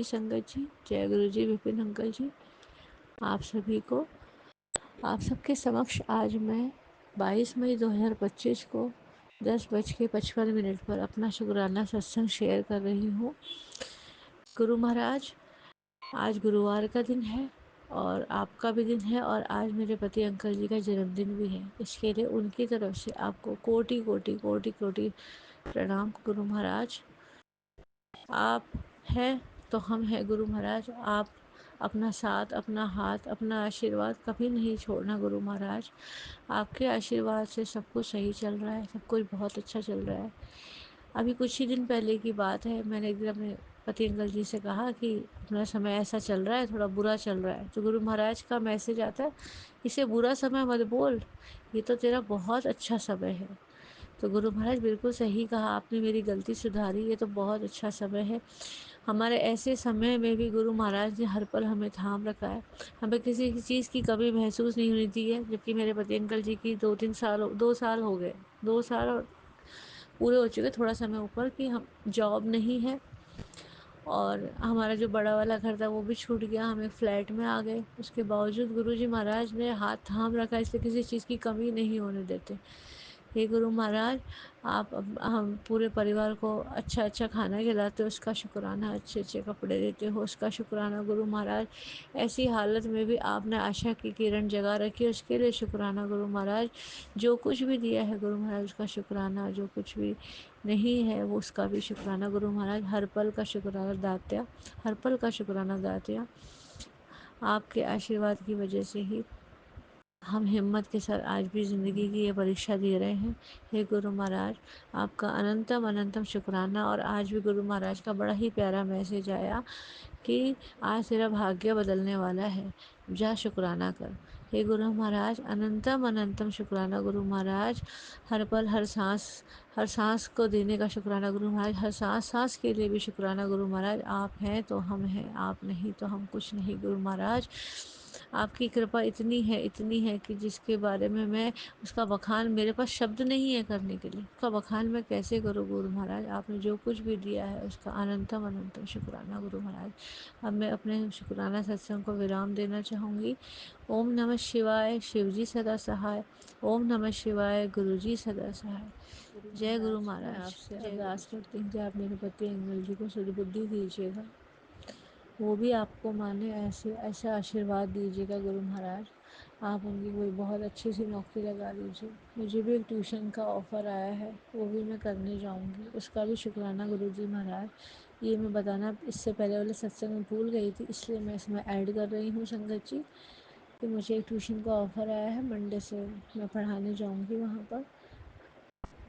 जी संगत जी, जय गुरु जी विपिन अंकल जी। आप सभी को, आप सबके समक्ष आज मैं 22 मई 2025 को 10:55 पर अपना शुक्राना सत्संग शेयर कर रही हूँ। गुरु महाराज, आज गुरुवार का दिन है और आपका भी दिन है और आज मेरे पति अंकल जी का जन्मदिन भी है। इसके लिए उनकी तरफ से आपको कोटि कोटि कोटि कोटि प्रणाम। गुरु महाराज, आप हैं तो हम हैं गुरु महाराज। आप अपना साथ, अपना हाथ, अपना आशीर्वाद कभी नहीं छोड़ना गुरु महाराज। आपके आशीर्वाद से सब कुछ सही चल रहा है, सब कुछ बहुत अच्छा चल रहा है। अभी कुछ ही दिन पहले की बात है, मैंने एक दिन अपने पति अंकल जी से कहा कि अपना समय ऐसा चल रहा है, थोड़ा बुरा चल रहा है। तो गुरु महाराज का मैसेज आता है, इसे बुरा समय मत बोल, ये तो तेरा बहुत अच्छा समय है। तो गुरु महाराज बिल्कुल सही कहा आपने, मेरी गलती सुधारी, ये तो बहुत अच्छा समय है। हमारे ऐसे समय में भी गुरु महाराज ने हर पल हमें थाम रखा है। हमें किसी चीज़ की कमी महसूस नहीं होनी दी है। जबकि मेरे पति अंकल जी की 2 साल हो गए, 2 साल और पूरे हो चुके, थोड़ा समय ऊपर, कि हम जॉब नहीं है और हमारा जो बड़ा वाला घर था वो भी छूट गया, हम एक फ्लैट में आ गए। उसके बावजूद गुरुजी महाराज ने हाथ थाम रखा, इसलिए किसी चीज़ की कमी नहीं होने देते। हे गुरु महाराज, आप हम पूरे परिवार को अच्छा अच्छा खाना खिलाते हो, उसका शुक्राना। अच्छे अच्छे कपड़े देते हो, उसका शुक्राना गुरु महाराज। ऐसी हालत में भी आपने आशा की किरण जगा रखी है, उसके लिए शुक्राना गुरु महाराज। जो कुछ भी दिया है गुरु महाराज उसका शुक्राना, जो कुछ भी नहीं है वो उसका भी शुक्राना गुरु महाराज। हर पल का शुक्राना दात्या, हर पल का शुक्राना दात्या। आपके आशीर्वाद की वजह से ही हम हिम्मत के साथ आज भी ज़िंदगी की ये परीक्षा दे रहे हैं। हे गुरु महाराज, आपका अनंतम अनंतम शुक्राना। और आज भी गुरु महाराज का बड़ा ही प्यारा मैसेज आया कि आज तेरा भाग्य बदलने वाला है, जा शुक्राना कर। हे गुरु महाराज, अनंतम अनंतम शुक्राना गुरु महाराज। हर पल हर सांस को देने का शुक्राना गुरु महाराज। हर सांस सांस के लिए भी शुक्राना गुरु महाराज। आप हैं तो हम हैं, आप नहीं तो हम कुछ नहीं गुरु महाराज। आपकी कृपा इतनी है कि जिसके बारे में मैं, उसका बखान, मेरे पास शब्द नहीं है करने के लिए। उसका बखान मैं कैसे करूँ गुरु महाराज। आपने जो कुछ भी दिया है उसका अनंतम अनंतम शुक्राना गुरु महाराज। अब मैं अपने शुक्राना सत्संग को विराम देना चाहूँगी। ओम नमः शिवाय, शिवजी सदा सहाय। ओम नमः शिवाय, गुरुजी सदा सहाय। जय गुरु महाराज। मैं आपसे अरदास करती हूँ कि आप मेरे पति अंकल जी को सद्बुद्धि दीजिएगा, वो भी आपको माने, ऐसा आशीर्वाद दीजिएगा गुरु महाराज। आप उनकी कोई बहुत अच्छी सी नौकरी लगा दीजिए। मुझे भी एक ट्यूशन का ऑफ़र आया है, वो भी मैं करने जाऊंगी, उसका भी शुक्राना गुरु जी महाराज। ये मैं बताना इससे पहले वाले सत्संग में भूल गई थी, इसलिए मैं इसमें ऐड कर रही हूँ संगत जी, कि मुझे एक ट्यूशन का ऑफ़र आया है। मंडे से मैं पढ़ाने जाऊँगी वहाँ पर।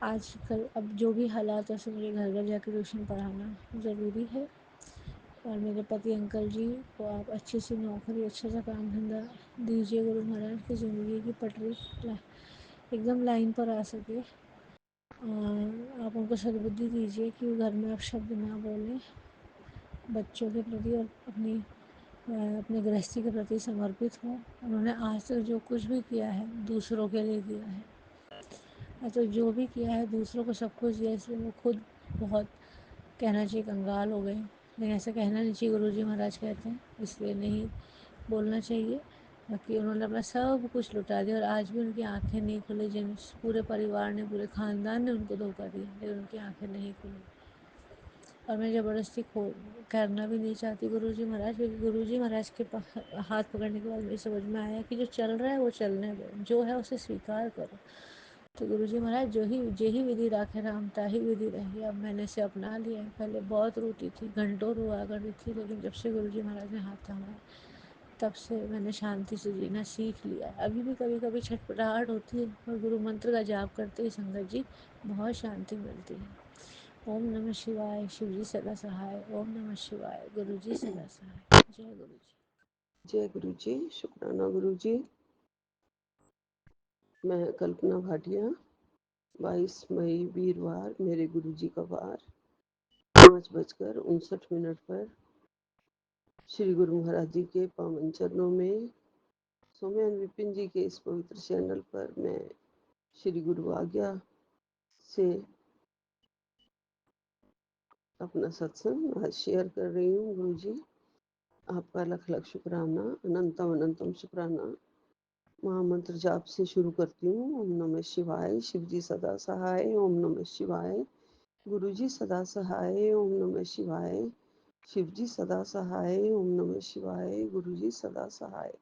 आजकल अब जो भी हालात है, मुझे घर घर जाकर ट्यूशन पढ़ाना ज़रूरी है। और मेरे पति अंकल जी को आप अच्छी सी नौकरी, अच्छा सा काम धंधा दीजिए गुरु महाराज, की ज़िंदगी की पटरी एकदम लाइन पर आ सके। आप उनको सद्बुद्धि दीजिए कि वो घर में आप शब्द ना बोलें, बच्चों के प्रति और अपने गृहस्थी के प्रति समर्पित हों। उन्होंने आज तक जो कुछ भी किया है दूसरों के लिए किया है, तो जो भी किया है दूसरों को सब कुछ दिया, इसलिए वो खुद बहुत, कहना चाहिए, कंगाल हो गए। लेकिन ऐसा कहना नहीं चाहिए, गुरुजी महाराज कहते हैं, इसलिए नहीं बोलना चाहिए। बाकी उन्होंने अपना सब कुछ लुटा दिया और आज भी उनकी आंखें नहीं खुली। जिन पूरे परिवार ने, पूरे ख़ानदान ने उनको धोखा दिया, लेकिन उनकी आंखें नहीं खुली। और मैं ज़बरदस्ती करना भी नहीं चाहती गुरुजी महाराज, क्योंकि गुरुजी महाराज के हाथ पकड़ने के बाद मुझे समझ में आया कि जो चल रहा है वो चलने दो, जो है उसे स्वीकार करो। तो गुरुजी महाराज, जो ही जेहि विधि राखे राम ताहि विधि रही, अब मैंने इसे अपना लिया है। पहले बहुत रोती थी, घंटों रोआ करती थी, लेकिन जब से गुरुजी महाराज ने हाथ थामा है तब से मैंने शांति से जीना सीख लिया है। अभी भी कभी कभी छटपटाहट होती है, और गुरु मंत्र का जाप करते ही संगत जी बहुत शांति मिलती है। ओम नमः शिवाय, शिवजी सदा सहाय। ओम नमः शिवाय, गुरुजी सदा सहाय। जय गुरु जी। जय गुरु जी, शुक्राना गुरु जी। मैं कल्पना भाटिया, 22 मई वीरवार, मेरे गुरु जी का वार, 5:59 पर श्री गुरु महाराज जी के पावन चरणों में, सौम्यान विपिन जी के इस पवित्र चैनल पर मैं श्री गुरु आज्ञा से अपना सत्संग आज शेयर कर रही हूँ। गुरु जी आपका लख लख शुक्राना, अनंतम अनंतम शुक्राना। महामंत्र जाप से शुरू करती हूँ। ओम नमः शिवाय, शिव जी सदा सहाय। ओम नमः शिवाय, गुरु जी सदा सहाय। ओम नमः शिवाय, शिव जी सदा सहाय। ओम नमः शिवाय, गुरु जी सदा सहाय।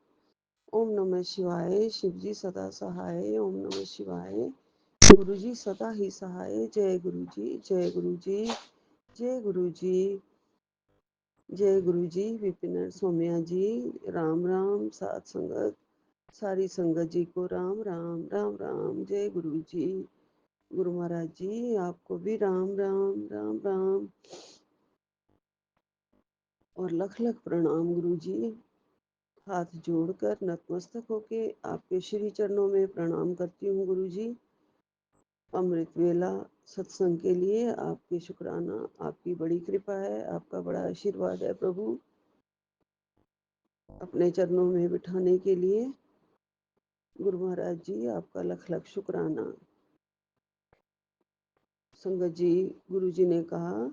ओम नमः शिवाय, शिव जी सदा सहाय। ओम नमः शिवाय, गुरु जी सदा ही सहाय। जय गुरु जी, जय गुरु जी, जय गुरु जी, जय गुरु जी। विपिन सोमया जी, राम राम। सात संगत, सारी संगत जी को राम राम, राम राम। जय गुरु जी। गुरु महाराज जी आपको भी राम राम, राम राम और लख लख प्रणाम। गुरु जी हाथ जोड़कर नतमस्तक होके आपके श्री चरणों में प्रणाम करती हूँ। गुरु जी अमृत वेला सत्संग के लिए आपकी शुक्राना, आपकी बड़ी कृपा है, आपका बड़ा आशीर्वाद है प्रभु। अपने चरणों में बिठाने के लिए गुरु महाराज जी आपका लख लख शुक्राना। संगत जी, गुरु जी ने कहा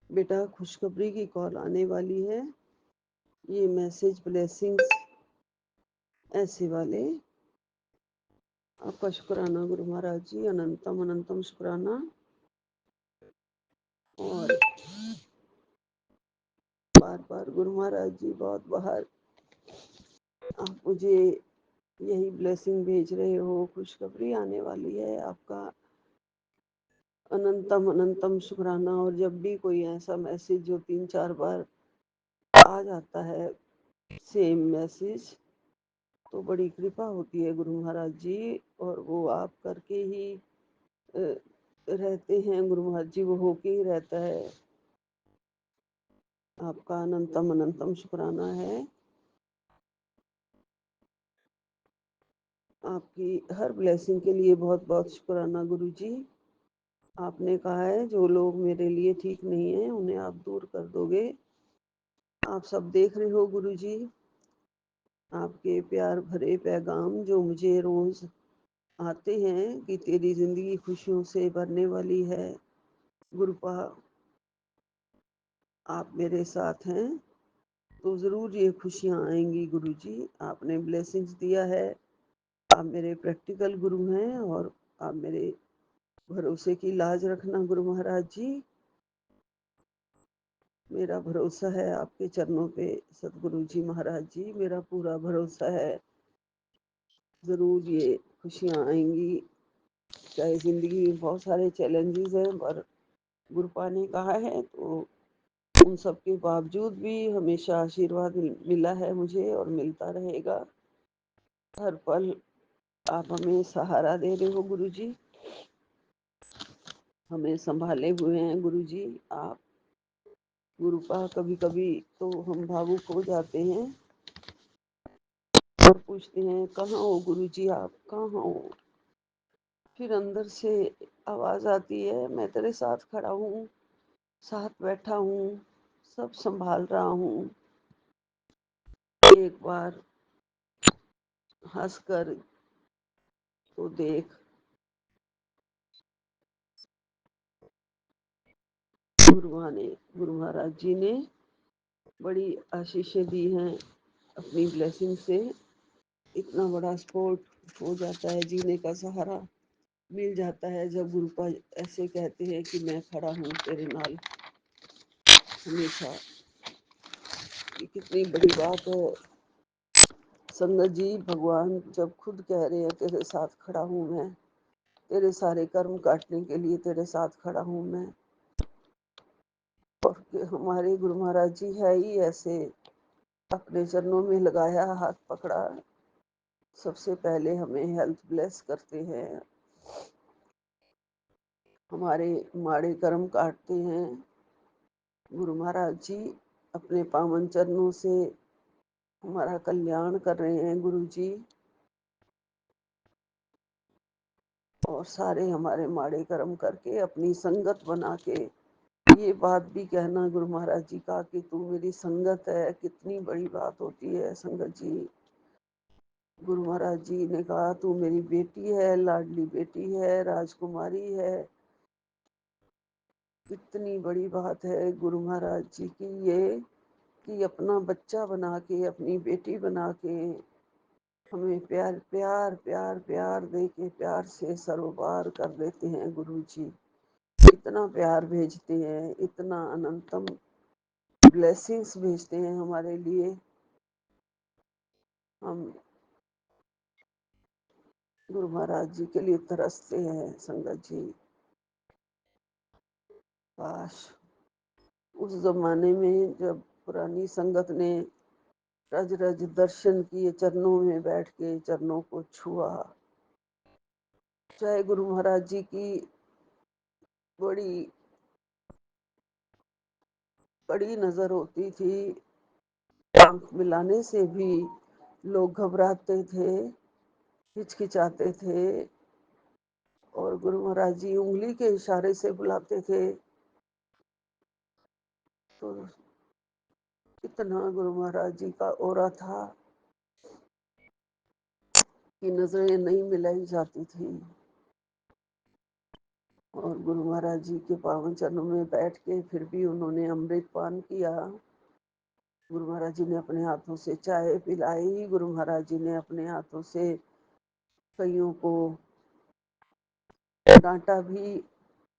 बेटा खुशखबरी की कॉल आने वाली है। ये मैसेज ब्लेसिंग्स ऐसे वाले। आपका शुक्राना गुरु महाराज जी, अनंतम अनंतम शुक्राना। और बार बार गुरु महाराज जी बहुत बाहर आप मुझे यही ब्लेसिंग भेज रहे हो, खुशखबरी आने वाली है। आपका अनंतम अनंतम शुक्राना। और जब भी कोई ऐसा मैसेज जो 3-4 बार आ जाता है सेम मैसेज, तो बड़ी कृपा होती है गुरु महाराज जी। और वो आप करके ही रहते हैं गुरु महाराज जी, वो होके ही रहता है। आपका अनंतम अनंतम शुक्राना है। आपकी हर ब्लेसिंग के लिए बहुत बहुत शुक्राना गुरु जी। आपने कहा है जो लोग मेरे लिए ठीक नहीं है उन्हें आप दूर कर दोगे। आप सब देख रहे हो गुरु जी। आपके प्यार भरे पैगाम जो मुझे रोज आते हैं कि तेरी जिंदगी खुशियों से भरने वाली है। गुरुपा आप मेरे साथ हैं तो जरूर ये खुशियां आएंगी गुरु जी। आपने ब्लेसिंग्स दिया है। आप मेरे प्रैक्टिकल गुरु हैं और आप मेरे भरोसे की लाज रखना गुरु महाराज जी। मेरा भरोसा है आपके चरणों पे सतगुरु जी महाराज जी, मेरा पूरा भरोसा है। जरूर ये खुशियां आएंगी। चाहे जिंदगी में बहुत सारे चैलेंजेस हैं, पर गुरुपा ने कहा है तो उन सब के बावजूद भी हमेशा आशीर्वाद मिला है मुझे और मिलता रहेगा। हर पल आप हमें सहारा दे रहे हो गुरु जी, हमें संभाले हुए हैं गुरु जी आप। गुरुपा कभी कभी तो हम भावुक हो जाते हैं और पूछते हैं कहाँ हो गुरु जी, आप कहाँ हो। फिर अंदर से आवाज आती है मैं तेरे साथ खड़ा हूँ, साथ बैठा हूँ, सब संभाल रहा हूँ। एक बार हंसकर तो देख। गुरु महाराज जी ने बड़ी आशीषें दी हैं अपनी ब्लेसिंग से। इतना बड़ा सपोर्ट हो जाता है, जीने का सहारा मिल जाता है जब गुरुपा ऐसे कहते हैं कि मैं खड़ा हूँ तेरे नाल हमेशा। ये कितनी बड़ी बात है संगत जी। भगवान जब खुद कह रहे हैं तेरे साथ खड़ा हूँ मैं, तेरे सारे कर्म काटने के लिए तेरे साथ खड़ा हूँ मैं। और हमारे गुरु महाराज जी है ही ऐसे, अपने चरणों में लगाया, हाथ पकड़ा, सबसे पहले हमें हेल्थ ब्लेस करते हैं, हमारे माड़े कर्म काटते हैं। गुरु महाराज जी अपने पावन चरणों से हमारा कल्याण कर रहे हैं गुरु जी। और सारे हमारे माड़े कर्म करके अपनी संगत बना के ये बात भी कहना गुरु महाराज जी का कि तू मेरी संगत है, कितनी बड़ी बात होती है संगत जी। गुरु महाराज जी ने कहा तू मेरी बेटी है, लाडली बेटी है, राजकुमारी है। कितनी बड़ी बात है गुरु महाराज जी की ये, कि अपना बच्चा बना के, अपनी बेटी बना के हमें प्यार प्यार प्यार प्यार दे के प्यार से सरोबार कर देते हैं गुरु जी। इतना प्यार भेजते हैं, इतना अनंतम ब्लेसिंग्स भेजते हैं हमारे लिए। हम गुरु महाराज जी के लिए तरसते हैं संगत जी। काश उस जमाने में जब पुरानी संगत ने रज रज दर्शन किए, चरणों में बैठ के चरणों को छुआ। चाहे गुरु महाराज जी की बड़ी कड़ी नजर होती थी, आंख मिलाने से भी लोग घबराते थे, हिचकिचाते थे, और गुरु महाराज जी उंगली के इशारे से बुलाते थे। तो इतना गुरु महाराज जी का ओरा था कि नजरें नहीं मिलाई जाती थी। और गुरु महाराज जी के पावन चरणों में बैठ के फिर भी उन्होंने अमृत पान किया। गुरु महाराज जी ने अपने हाथों से चाय पिलाई, गुरु महाराज जी ने अपने हाथों से कईयों को डांटा भी,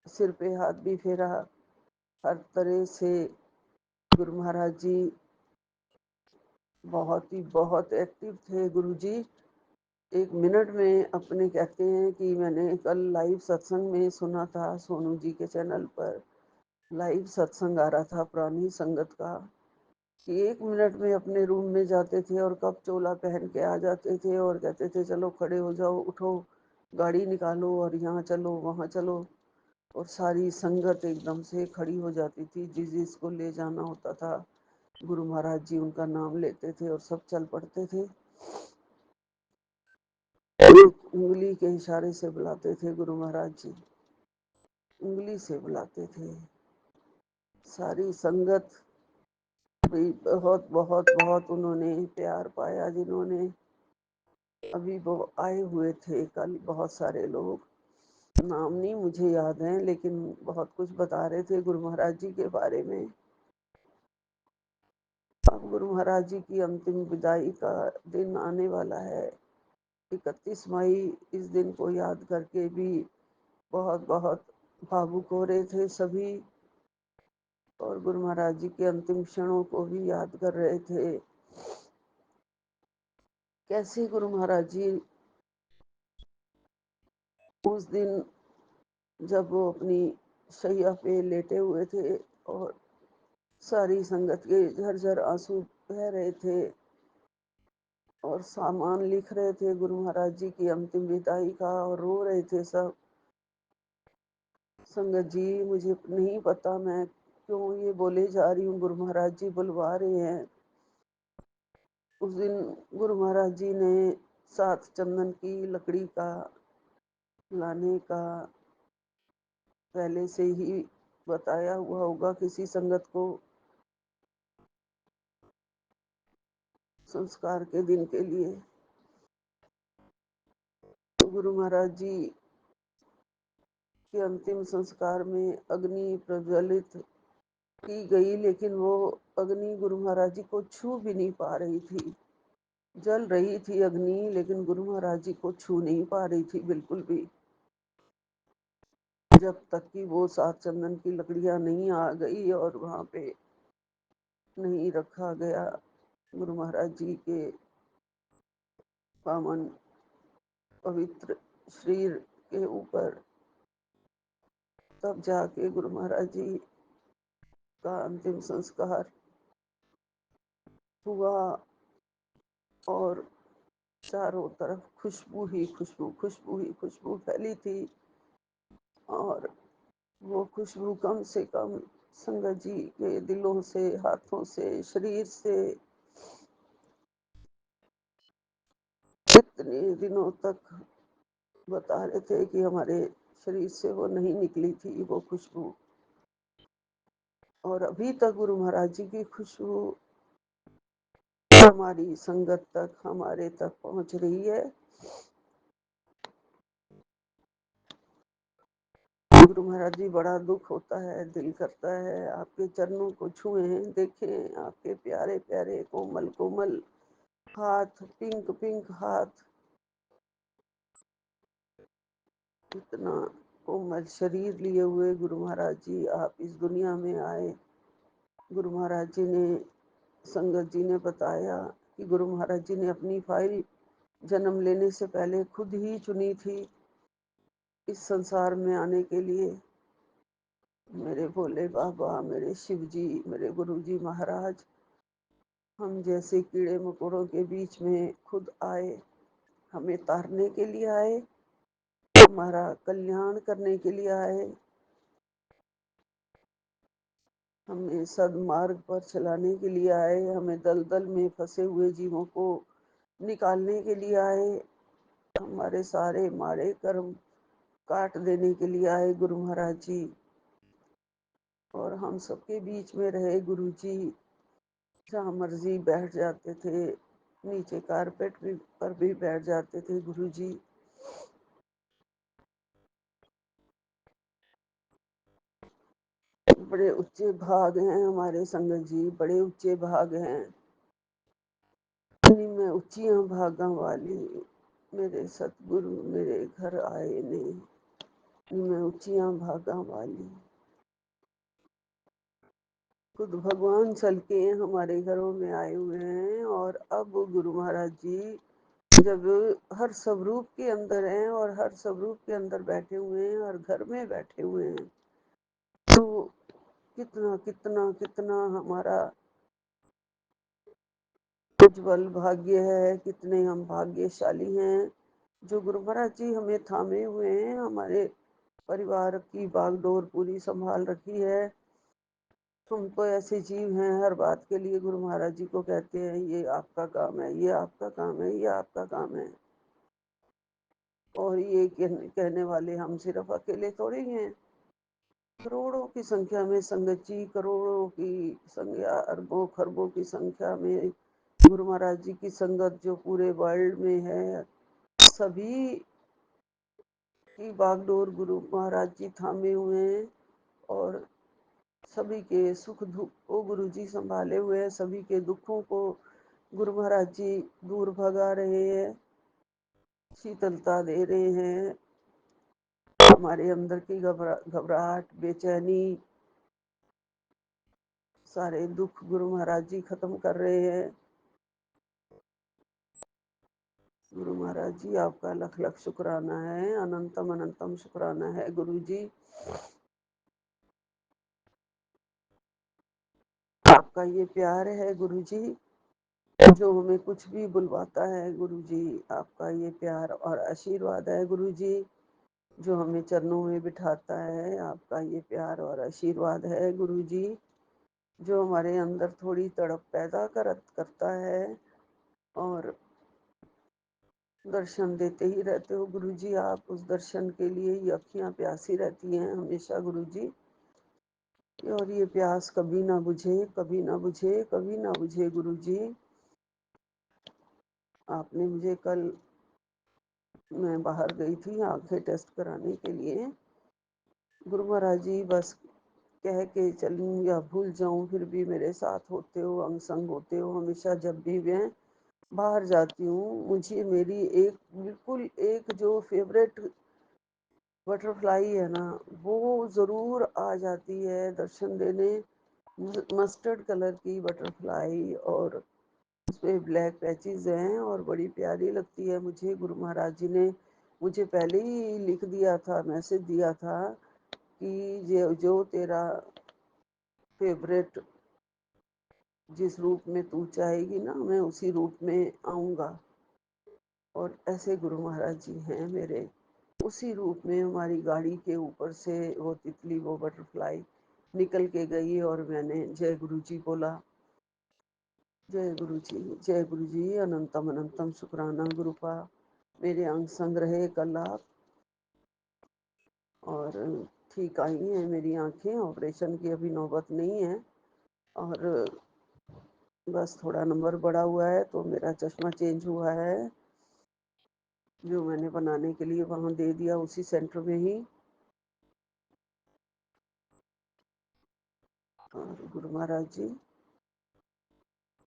सिर पे हाथ भी फेरा। हर तरह से गुरु महाराज जी बहुत एक्टिव थे गुरु जी। एक मिनट में अपने कहते हैं कि मैंने कल लाइव सत्संग में सुना था, सोनू जी के चैनल पर लाइव सत्संग आ रहा था पुरानी संगत का, कि एक मिनट में अपने रूम में जाते थे और कप चोला पहन के आ जाते थे और कहते थे चलो खड़े हो जाओ, उठो, गाड़ी निकालो और यहाँ चलो वहाँ चलो। और सारी संगत एकदम से खड़ी हो जाती थी। जिस जिसको ले जाना होता था गुरु महाराज जी उनका नाम लेते थे और सब चल पड़ते थे। एक उंगली के इशारे से बुलाते थे गुरु महाराज जी, उंगली से बुलाते थे। सारी संगत भी बहुत बहुत बहुत उन्होंने प्यार पाया। जिन्होंने अभी वो आए हुए थे कल बहुत सारे लोग, नाम नहीं मुझे याद है, लेकिन बहुत कुछ बता रहे थे गुरु महाराज जी के बारे में। अब गुरु महाराज जी की अंतिम विदाई का दिन आने वाला है, 31 मई। इस दिन को याद करके भी बहुत बहुत भावुक हो रहे थे सभी, और गुरु महाराज जी के अंतिम क्षणों को भी याद कर रहे थे। कैसे गुरु महाराज जी उस दिन जब वो अपनी शैया पे लेटे हुए थे और सारी संगत के झरझर आंसू बह रहे थे और सामान लिख रहे थे गुरु महाराज जी की अंतिम विदाई का, और रो रहे थे सब। संगत जी मुझे नहीं पता मैं क्यों ये बोले जा रही हूँ, गुरु महाराज जी बुलवा रहे हैं। उस दिन गुरु महाराज जी ने 7 चंदन की लकड़ी का लाने का पहले से ही बताया हुआ होगा किसी संगत को, संस्कार के दिन के लिए। तो गुरु महाराज जी के अंतिम संस्कार में अग्नि प्रज्वलित की गई, लेकिन वो अग्नि गुरु महाराज जी को छू भी नहीं पा रही थी। जल रही थी अग्नि, लेकिन गुरु महाराज जी को छू नहीं पा रही थी बिल्कुल भी, जब तक कि वो 7 चंदन की लकड़ियां नहीं आ गई और वहां पे नहीं रखा गया गुरु महाराज जी के पावन पवित्र शरीर के ऊपर। तब जाके गुरु महाराज जी का अंतिम संस्कार हुआ, और चारों तरफ खुशबू ही खुशबू, खुशबू ही खुशबू फैली थी। और वो खुशबू कम से कम संगत जी के दिलों से, हाथों से, शरीर से इतने दिनों तक बता रहे थे कि हमारे शरीर से वो नहीं निकली थी वो खुशबू। और अभी तक गुरु महाराज जी की खुशबू हमारी संगत तक, हमारे तक पहुंच रही है। गुरु महाराज जी, बड़ा दुख होता है, दिल करता है आपके चरणों को छुएं, देखें आपके प्यारे प्यारे कोमल कोमल हाथ, पिंक पिंक हाथ, इतना कोमल शरीर लिए हुए गुरु महाराज जी आप इस दुनिया में आए। गुरु महाराज जी ने, संगत जी ने बताया कि गुरु महाराज जी ने अपनी फाइल जन्म लेने से पहले खुद ही चुनी थी इस संसार में आने के लिए। मेरे भोले बाबा, मेरे शिव जी, मेरे गुरु जी महाराज हम जैसे कीड़े मकोड़ों के बीच में खुद आए, हमें तारने के लिए आए, हमारा कल्याण करने के लिए आए, हमें सदमार्ग पर चलाने के लिए आए, हमें दलदल में फंसे हुए जीवों को निकालने के लिए आए, हमारे सारे माड़े कर्म काट देने के लिए आए गुरु महाराज जी। और हम सबके बीच में रहे गुरु जी, जहाँ मर्जी बैठ जाते थे, नीचे कारपेट पर भी बैठ जाते थे गुरु जी। बड़े ऊंचे भाग हैं हमारे संगत जी, बड़े ऊंचे भाग हैं, में ऊंचियां भागा वाली मेरे सतगुरु मेरे घर आए ने, में ऊंचियां भागा वाली। खुद भगवान चल के हमारे घरों में आए हुए हैं। और अब गुरु महाराज जी जब हर स्वरूप के अंदर हैं और हर स्वरूप के अंदर बैठे हुए हैं और घर में बैठे हुए हैं, तो कितना कितना कितना हमारा उज्जवल भाग्य है, कितने हम भाग्यशाली हैं जो गुरु महाराज जी हमें थामे हुए हैं, हमारे परिवार की बागडोर पूरी संभाल रखी है। हम तो ऐसे जीव हैं, हर बात के लिए गुरु महाराज जी को कहते हैं ये आपका काम है, ये आपका काम है, ये आपका काम है। और ये कहने वाले हम सिर्फ अकेले थोड़े ही हैं, करोड़ों की संख्या में संगत जी, करोड़ों की संख्या, अरबों खरबों की संख्या में गुरु महाराज जी की संगत जो पूरे वर्ल्ड में है, सभी की बागडोर गुरु महाराज जी थामे हुए हैं और सभी के सुख दुख को गुरु जी संभाले हुए हैं, सभी के दुखों को गुरु महाराज जी दूर भगा रहे हैं, शीतलता दे रहे हैं। हमारे अंदर की घबराहट, बेचैनी, सारे दुख गुरु महाराज जी खत्म कर रहे हैं। गुरु महाराज जी आपका लख लख शुक्राना है, अनंतम अनंतम शुक्राना है गुरु जी। आपका ये प्यार है गुरु जी, जो हमें कुछ भी बुलवाता है गुरु जी। आपका ये प्यार और आशीर्वाद है गुरु जी, जो हमें चरणों में बिठाता है। आपका ये प्यार और आशीर्वाद है गुरु जी, जो हमारे अंदर थोड़ी तड़प पैदा करता है और दर्शन देते ही रहते हो गुरु जी। आप उस दर्शन के लिए ही अखियां प्यासी रहती हैं हमेशा गुरु जी। और ये प्यास कभी ना बुझे, कभी ना बुझे, कभी ना बुझे गुरु जी। आपने मुझे कल, मैं बाहर गई थी आंखें टेस्ट कराने के लिए, गुरु महाराज जी बस कह के चलूं या भूल जाऊं फिर भी मेरे साथ होते हो, अंग संग होते हो हमेशा। जब भी मैं बाहर जाती हूँ, मुझे मेरी एक बिल्कुल एक जो फेवरेट बटरफ्लाई है ना, वो जरूर आ जाती है दर्शन देने। मस्टर्ड कलर की बटरफ्लाई और उसपे ब्लैक पैचेस हैं और बड़ी प्यारी लगती है मुझे। गुरु महाराज जी ने मुझे पहले ही लिख दिया था, मैसेज दिया था कि जो तेरा फेवरेट जिस रूप में तू चाहेगी ना, मैं उसी रूप में आऊँगा। और ऐसे गुरु महाराज जी हैं मेरे, उसी रूप में हमारी गाड़ी के ऊपर से वो तितली, वो बटरफ्लाई निकल के गई और मैंने जय गुरु जी बोला। जय गुरु जी, जय गुरु जी, अनंतम अनंतम शुक्राना गुरुपा। मेरे अंग संग रहे कल आप, और ठीक आई हैं मेरी आंखें, ऑपरेशन की अभी नौबत नहीं है। और बस थोड़ा नंबर बढ़ा हुआ है तो मेरा चश्मा चेंज हुआ है, जो मैंने बनाने के लिए वहाँ दे दिया उसी सेंटर में ही। और गुरु महाराज जी,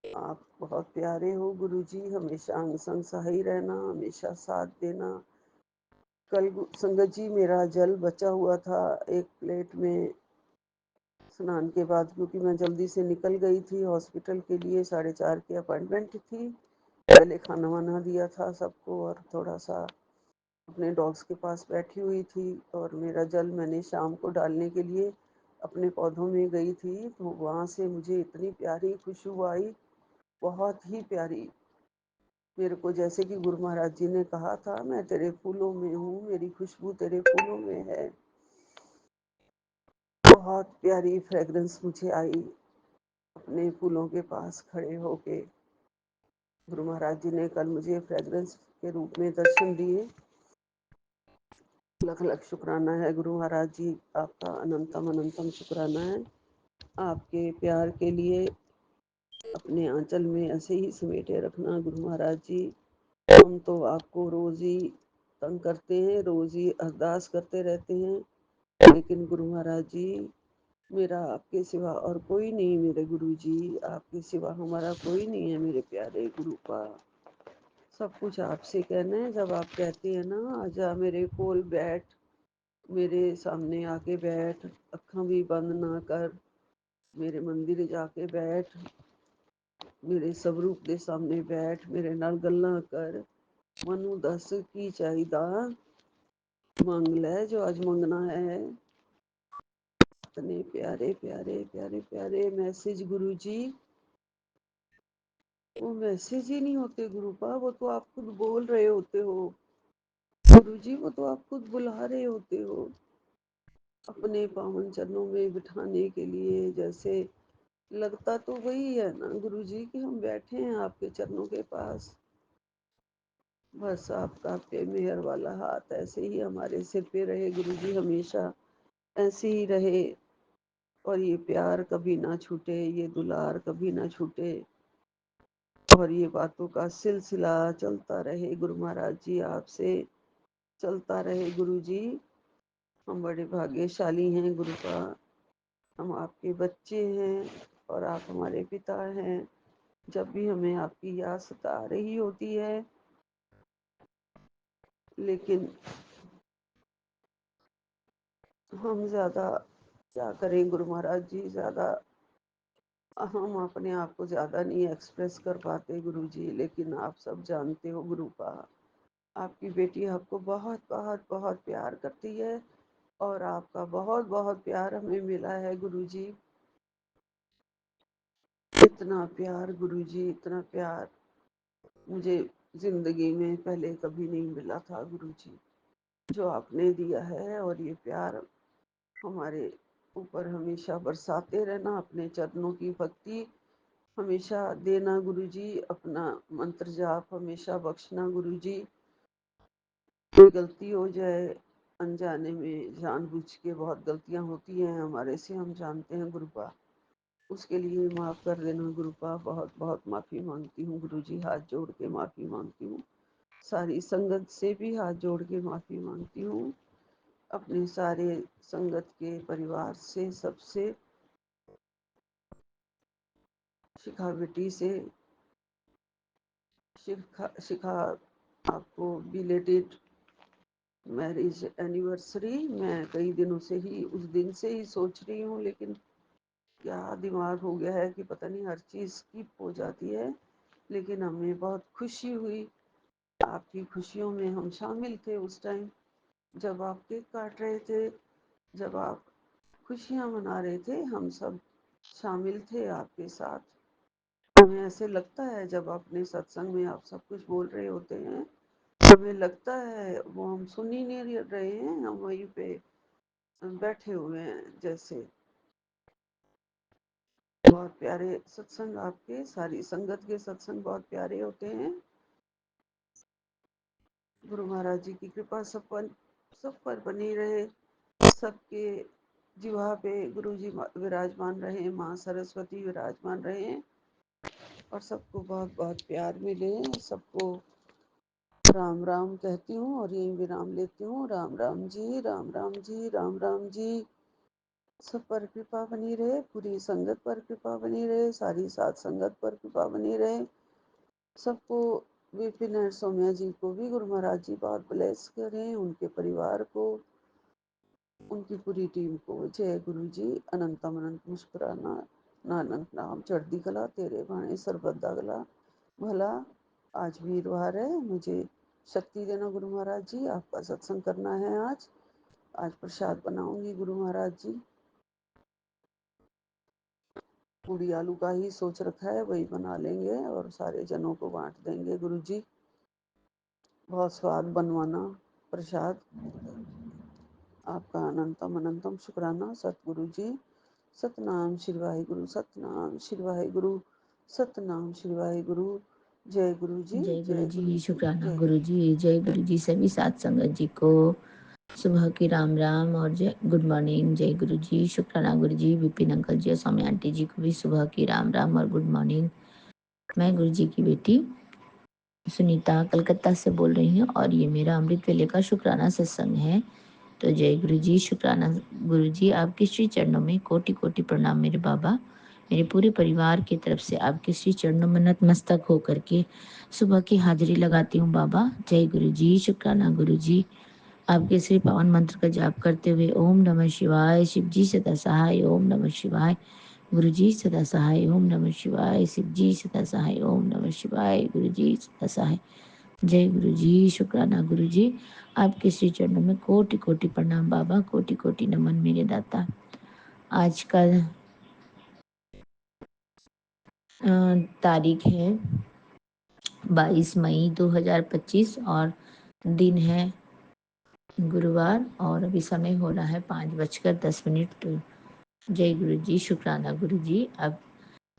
आप बहुत प्यारे हो गुरु जी, हमेशा अंग संग सही रहना, हमेशा साथ देना। कल संगत जी, मेरा जल बचा हुआ था एक प्लेट में स्नान के बाद, क्योंकि मैं जल्दी से निकल गई थी हॉस्पिटल के लिए, 4:30 की अपॉइंटमेंट थी। पहले खाना वाना दिया था सबको और थोड़ा सा अपने डॉग्स के पास बैठी हुई थी। और मेरा जल मैंने शाम को डालने के लिए अपने पौधों में गई थी, तो वहाँ से मुझे इतनी प्यारी खुशबू आई, बहुत ही प्यारी। मेरे को जैसे कि गुरु महाराज जी ने कहा था, मैं तेरे फूलों में हूँ, मेरी खुशबू तेरे फूलों में है। बहुत प्यारी फ्रेग्रेंस मुझे आई अपने फूलों के पास खड़े होके। गुरु महाराज जी ने कल मुझे फ्रेग्रेंस के रूप में दर्शन दिए। लख लख शुक्राना है गुरु महाराज जी, आपका अनंतम अनंतम शुक्राना है। आपके प्यार के लिए अपने आंचल में ऐसे ही समेटे रखना गुरु महाराज जी। हम तो आपको रोज ही तंग करते हैं, रोज ही अरदास करते रहते हैं, लेकिन गुरु महाराज जी, मेरा आपके सिवा और कोई नहीं, मेरे गुरु जी, आपके सिवा हमारा कोई नहीं है मेरे प्यारे गुरु का। सब कुछ आपसे कहना है। जब आप कहते हैं ना, आजा मेरे कोल बैठ, मेरे सामने आके बैठ, अखा भी बंद ना कर, मेरे मंदिर जाके बैठ, मेरे स्वरूप के सामने बैठ, मेरे नाल गल्लां कर, मनु दस की चाहिदा, मंग ले जो आज मंगना है। इतने प्यारे प्यारे प्यारे प्यारे मैसेज गुरु जी। वो मैसेज ही नहीं होते गुरु पा, वो तो आप खुद बोल रहे होते हो गुरु जी, वो तो आप खुद बुला रहे होते हो अपने पावन चरणों में बिठाने के लिए। जैसे लगता तो वही है ना गुरु जी कि हम बैठे हैं आपके चरणों के पास। बस आपका आपके मेहर वाला हाथ ऐसे ही हमारे सिर पे रहे गुरु जी, हमेशा ऐसे ही रहे। और ये प्यार कभी ना छूटे, ये दुलार कभी ना छूटे, और ये बातों का सिलसिला चलता रहे गुरु महाराज जी, आपसे चलता रहे गुरु जी। हम बड़े भाग्यशाली हैं गुरु का, हम आपके बच्चे हैं और आप हमारे पिता हैं। जब भी हमें आपकी याद सता रही होती है, लेकिन हम ज़्यादा क्या करें गुरु महाराज जी, ज़्यादा हम अपने आप को ज़्यादा नहीं एक्सप्रेस कर पाते गुरु जी, लेकिन आप सब जानते हो गुरु का, आपकी बेटी आपको बहुत बहुत बहुत प्यार करती है, और आपका बहुत बहुत प्यार हमें मिला है गुरु जी। इतना प्यार गुरु जी, इतना प्यार मुझे जिंदगी में पहले कभी नहीं मिला था गुरु जी, जो आपने दिया है। और ये प्यार हमारे ऊपर हमेशा बरसाते रहना, अपने चरणों की भक्ति हमेशा देना गुरु जी, अपना मंत्र जाप हमेशा बख्शना गुरु जी। कोई गलती हो जाए अनजाने में, जानबूझ के बहुत गलतियां होती हैं हमारे से, हम जानते हैं गुरुपा, उसके लिए माफ़ कर देना गुरुपा। बहुत बहुत माफ़ी मांगती हूँ गुरु जी, हाथ जोड़ के माफ़ी मांगती हूँ। सारी संगत से भी हाथ जोड़ के माफ़ी मांगती हूँ, अपने सारे संगत के परिवार से, सबसे, शिखा बेटी से। शिखा आपको बिलेटेड मैरिज एनिवर्सरी, मैं कई दिनों से ही उस दिन से ही सोच रही हूँ, लेकिन क्या दिमाग हो गया है कि पता नहीं हर चीज़ स्किप हो जाती है। लेकिन हमें बहुत खुशी हुई, आपकी खुशियों में हम शामिल थे उस टाइम, जब आप केक काट रहे थे, जब आप खुशियाँ मना रहे थे, हम सब शामिल थे आपके साथ। हमें ऐसे लगता है जब अपने सत्संग में आप सब कुछ बोल रहे होते हैं, हमें लगता है वो हम सुन ही नहीं रहे हैं, हम वहीं पे बैठे हुए हैं जैसे। बहुत प्यारे सत्संग आपके, सारी संगत के सत्संग बहुत प्यारे होते हैं। गुरु महाराज जी की कृपा सब पर बनी रहे, सबके जिवा पे गुरु जी विराजमान रहे, माँ सरस्वती विराजमान रहे, और सबको बहुत बहुत प्यार मिले। सबको राम राम कहती हूँ और यही विराम लेती हूँ। राम राम जी, राम राम जी, राम राम जी। सब पर कृपा बनी रहे, पूरी संगत पर कृपा बनी रहे, सारी साध संगत पर कृपा बनी रहे। सबको, विपिन और सौम्या जी को भी गुरु महाराज जी बहुत ब्लेस करें, उनके परिवार को, उनकी पूरी टीम को। जय गुरु जी। अनंतम अनंत मुस्कुराना, नानक नाम चढ़ती कला, तेरे भाने सर्वदा गला भला। आज वीरवार है, मुझे शक्ति देना गुरु महाराज जी, आपका सत्संग करना है आज। आज प्रसाद बनाऊंगी गुरु महाराज जी, पूड़ी आलू का ही सोच रखा है, वही बना लेंगे और सारे जनों को बांट देंगे गुरु जी। बहुत स्वाद बनवाना प्रसाद। आपका अनंतम अनंतम शुक्राना सतगुरु जी। सतनाम श्री वाहिगुरु, सतनाम श्री वाहिगुरु, सतनाम श्री वाहिगुरु। जय गुरु जी, जय गुरु जय गुरु जी, जी, शुक्राना जय गुरु गुरु जी। जय गुरु जी। सभी साथ संगत जी को सुबह की राम राम और जय गुड मॉर्निंग। जय गुरु जी, शुक्राना गुरु जी। विपिन अंकल जी और सौम्या आंटी जी को भी सुबह की राम राम और गुड मॉर्निंग। मैं गुरु जी की बेटी सुनीता कलकत्ता से बोल रही हूँ और ये मेरा अमृत वेले का शुक्राना सत्संग है। तो जय गुरु जी, शुक्राना गुरु जी। आपके श्री चरणों में कोटि कोटि प्रणाम मेरे बाबा। मेरे पूरे परिवार की तरफ से आपके श्री चरणों में नतमस्तक होकर के सुबह की हाजिरी लगाती हूँ बाबा। जय गुरु जी, शुक्राना गुरु जी। आपके श्री पावन मंत्र का जाप करते हुए ओम नमः शिवाय, शिव जी सदा सहाय, ओम नमः शिवाय, गुरु जी सदा सहाय, ओम नमः शिवाय, शिव जी सदा सहाय, ओम नमः शिवाय, गुरु जी सदा सहाय। जय गुरु जी, शुक्राना गुरु जी। आपके श्री चरणों में कोटि कोटि प्रणाम बाबा, कोटि कोटि नमन मेरे दाता। आज का तारीख है 22 मई 2025 और दिन है गुरुवार और अभी समय हो रहा है 5:10। जय गुरु जी, शुक्राना गुरु जी। अब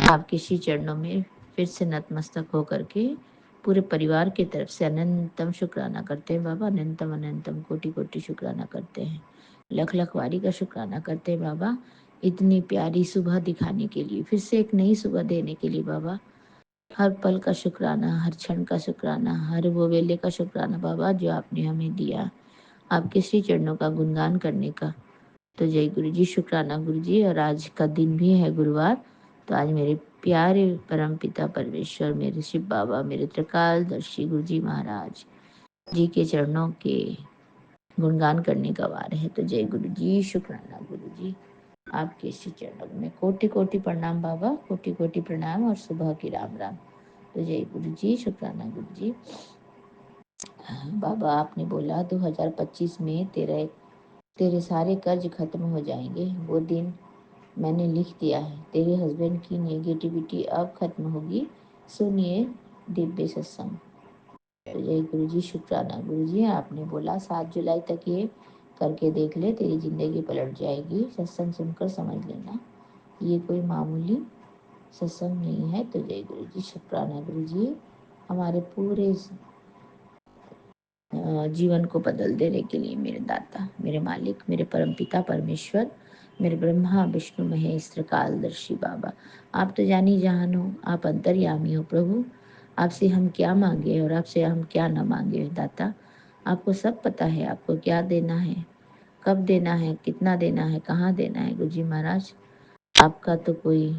आपके श्री चरणों में फिर से नतमस्तक होकर के पूरे परिवार की तरफ से अनंतम शुक्राना करते हैं बाबा। अनंतम अनंतम कोटि कोटि शुक्राना करते हैं, लख लख वारी का शुक्राना करते हैं बाबा। इतनी प्यारी सुबह दिखाने के लिए, फिर से एक नई सुबह देने के लिए बाबा। हर पल का शुक्राना, हर क्षण का शुक्राना, हर वो वेले का शुक्राना बाबा जो आपने हमें दिया आपके श्री चरणों का गुणगान करने का। तो जय गुरु जी, शुक्राना गुरु जी। और आज का दिन भी है गुरुवार, तो आज मेरे प्यारे परम पिता परमेश्वर, मेरे शिव बाबा, मेरे त्रिकालदर्शी गुरु जी महाराज जी के चरणों के गुणगान करने का वार है। तो जय गुरु जी, शुक्राना गुरु जी। आपके श्री चरणों में कोटि कोटि प्रणाम बाबा, कोटि कोटि प्रणाम और सुबह की राम राम। तो जय गुरु जी, शुक्राना गुरु जी। बाबा आपने बोला 2025 में तेरे सारे कर्ज खत्म हो जाएंगे। वो दिन मैंने लिख दिया है। तेरे हस्बैंड की नेगेटिविटी अब खत्म होगी। सुनिए दिव्य सत्संग। तो जय गुरु जी, शुक्राना गुरु जी। आपने बोला 7 जुलाई तक ये करके देख ले, तेरी जिंदगी पलट जाएगी। सत्संग सुनकर समझ लेना ये कोई मामूली सत्संग नहीं है। तो जय गुरु जी, शुक्राना गुरु जी। हमारे पूरे जीवन को बदल देने के लिए मेरे दाता, मेरे मालिक, मेरे परमपिता परमेश्वर, मेरे ब्रह्मा विष्णु महेश त्रिकालदर्शी बाबा, आप तो जानी जहान हो, आप अंतर्यामी हो प्रभु। आपसे हम क्या मांगे और आपसे हम क्या न मांगे दाता। आपको सब पता है, आपको क्या देना है, कब देना है, कितना देना है, कहाँ देना है। गुरु जी महाराज, आपका तो कोई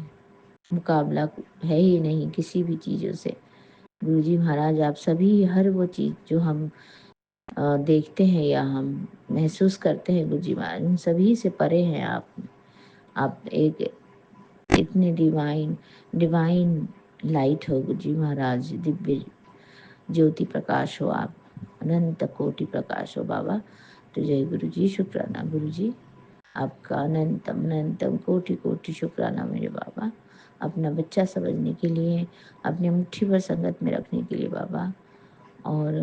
मुकाबला है ही नहीं किसी भी चीज़ों से। गुरु जी महाराज, आप सभी हर वो चीज़ जो हम देखते हैं या हम महसूस करते हैं गुरु जी महाराज, उन सभी से परे हैं आप। आप एक इतने डिवाइन डिवाइन लाइट हो गुरु जी महाराज, दिव्य ज्योति प्रकाश हो आप, अनंत कोटि प्रकाश हो बाबा। तो जय गुरु जी, शुक्राना गुरु जी। आपका अनंतम अनंतम कोटि कोटि शुक्राना मेरे बाबा। अपना बच्चा समझने के लिए, अपने मुट्ठी भर संगत में रखने के लिए बाबा, और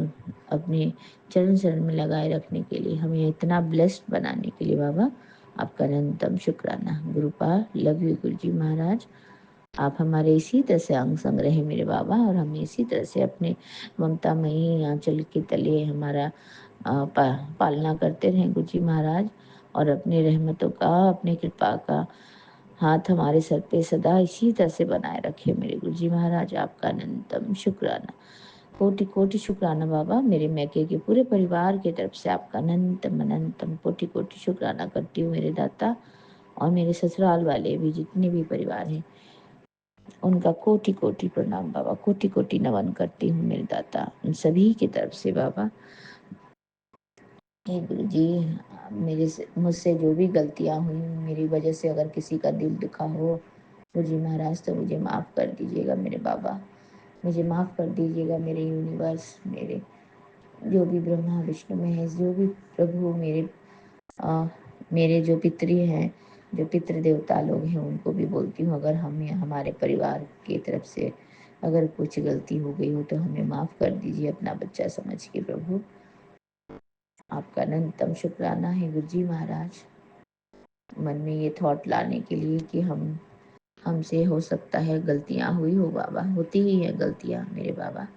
अपने चरण शरण में लगाए रखने के लिए, हमें इतना ब्लेस्ड बनाने के लिए बाबा, आपका अनंतम शुक्राना। गुरुपा लव यू गुरु जी महाराज। आप हमारे इसी तरह से अंग संग रहे मेरे बाबा, और हमें इसी तरह से अपने ममतामयी आंचल के तले हमारा पालना करते रहें गुरु जी महाराज। और अपने रहमतों का, अपने कृपा का हाथ हमारे सर पे सदा इसी तरह से बनाए रखे मेरे गुरु जी महाराज। आपका अनंतम शुक्राना, कोटि कोटि शुक्राना बाबा। मेरे मैके के पूरे परिवार की तरफ से आपका अनंतम अनंतम कोटि कोटि शुक्राना करती हूँ मेरे दाता। और मेरे ससुराल वाले भी जितने भी परिवार हैं उनका कोटि कोटि प्रणाम बाबा, कोटि कोटि नमन करती हूँ मेरे दाता, उन सभी की तरफ से बाबा। हे गुरु जी, मुझसे जो भी गलतियाँ हुई, मेरी वजह से अगर किसी का दिल दुखा हो गुरु जी महाराज, तो मुझे माफ़ कर दीजिएगा मेरे बाबा, मुझे माफ़ कर दीजिएगा मेरे यूनिवर्स, मेरे जो भी ब्रह्मा विष्णु महेश, जो भी प्रभु मेरे जो पितृ हैं, जो पितृ देवता लोग हैं, उनको भी बोलती हूँ अगर हमारे परिवार की तरफ से अगर कुछ गलती हो गई हो तो हमें माफ़ कर दीजिए अपना बच्चा समझ के प्रभु। आपका अनंतम शुक्राना है गुरु जी महाराज, मन में ये थॉट लाने के लिए कि हमसे हो सकता है गलतियाँ हुई हो बाबा, होती ही है गलतियाँ मेरे बाबा,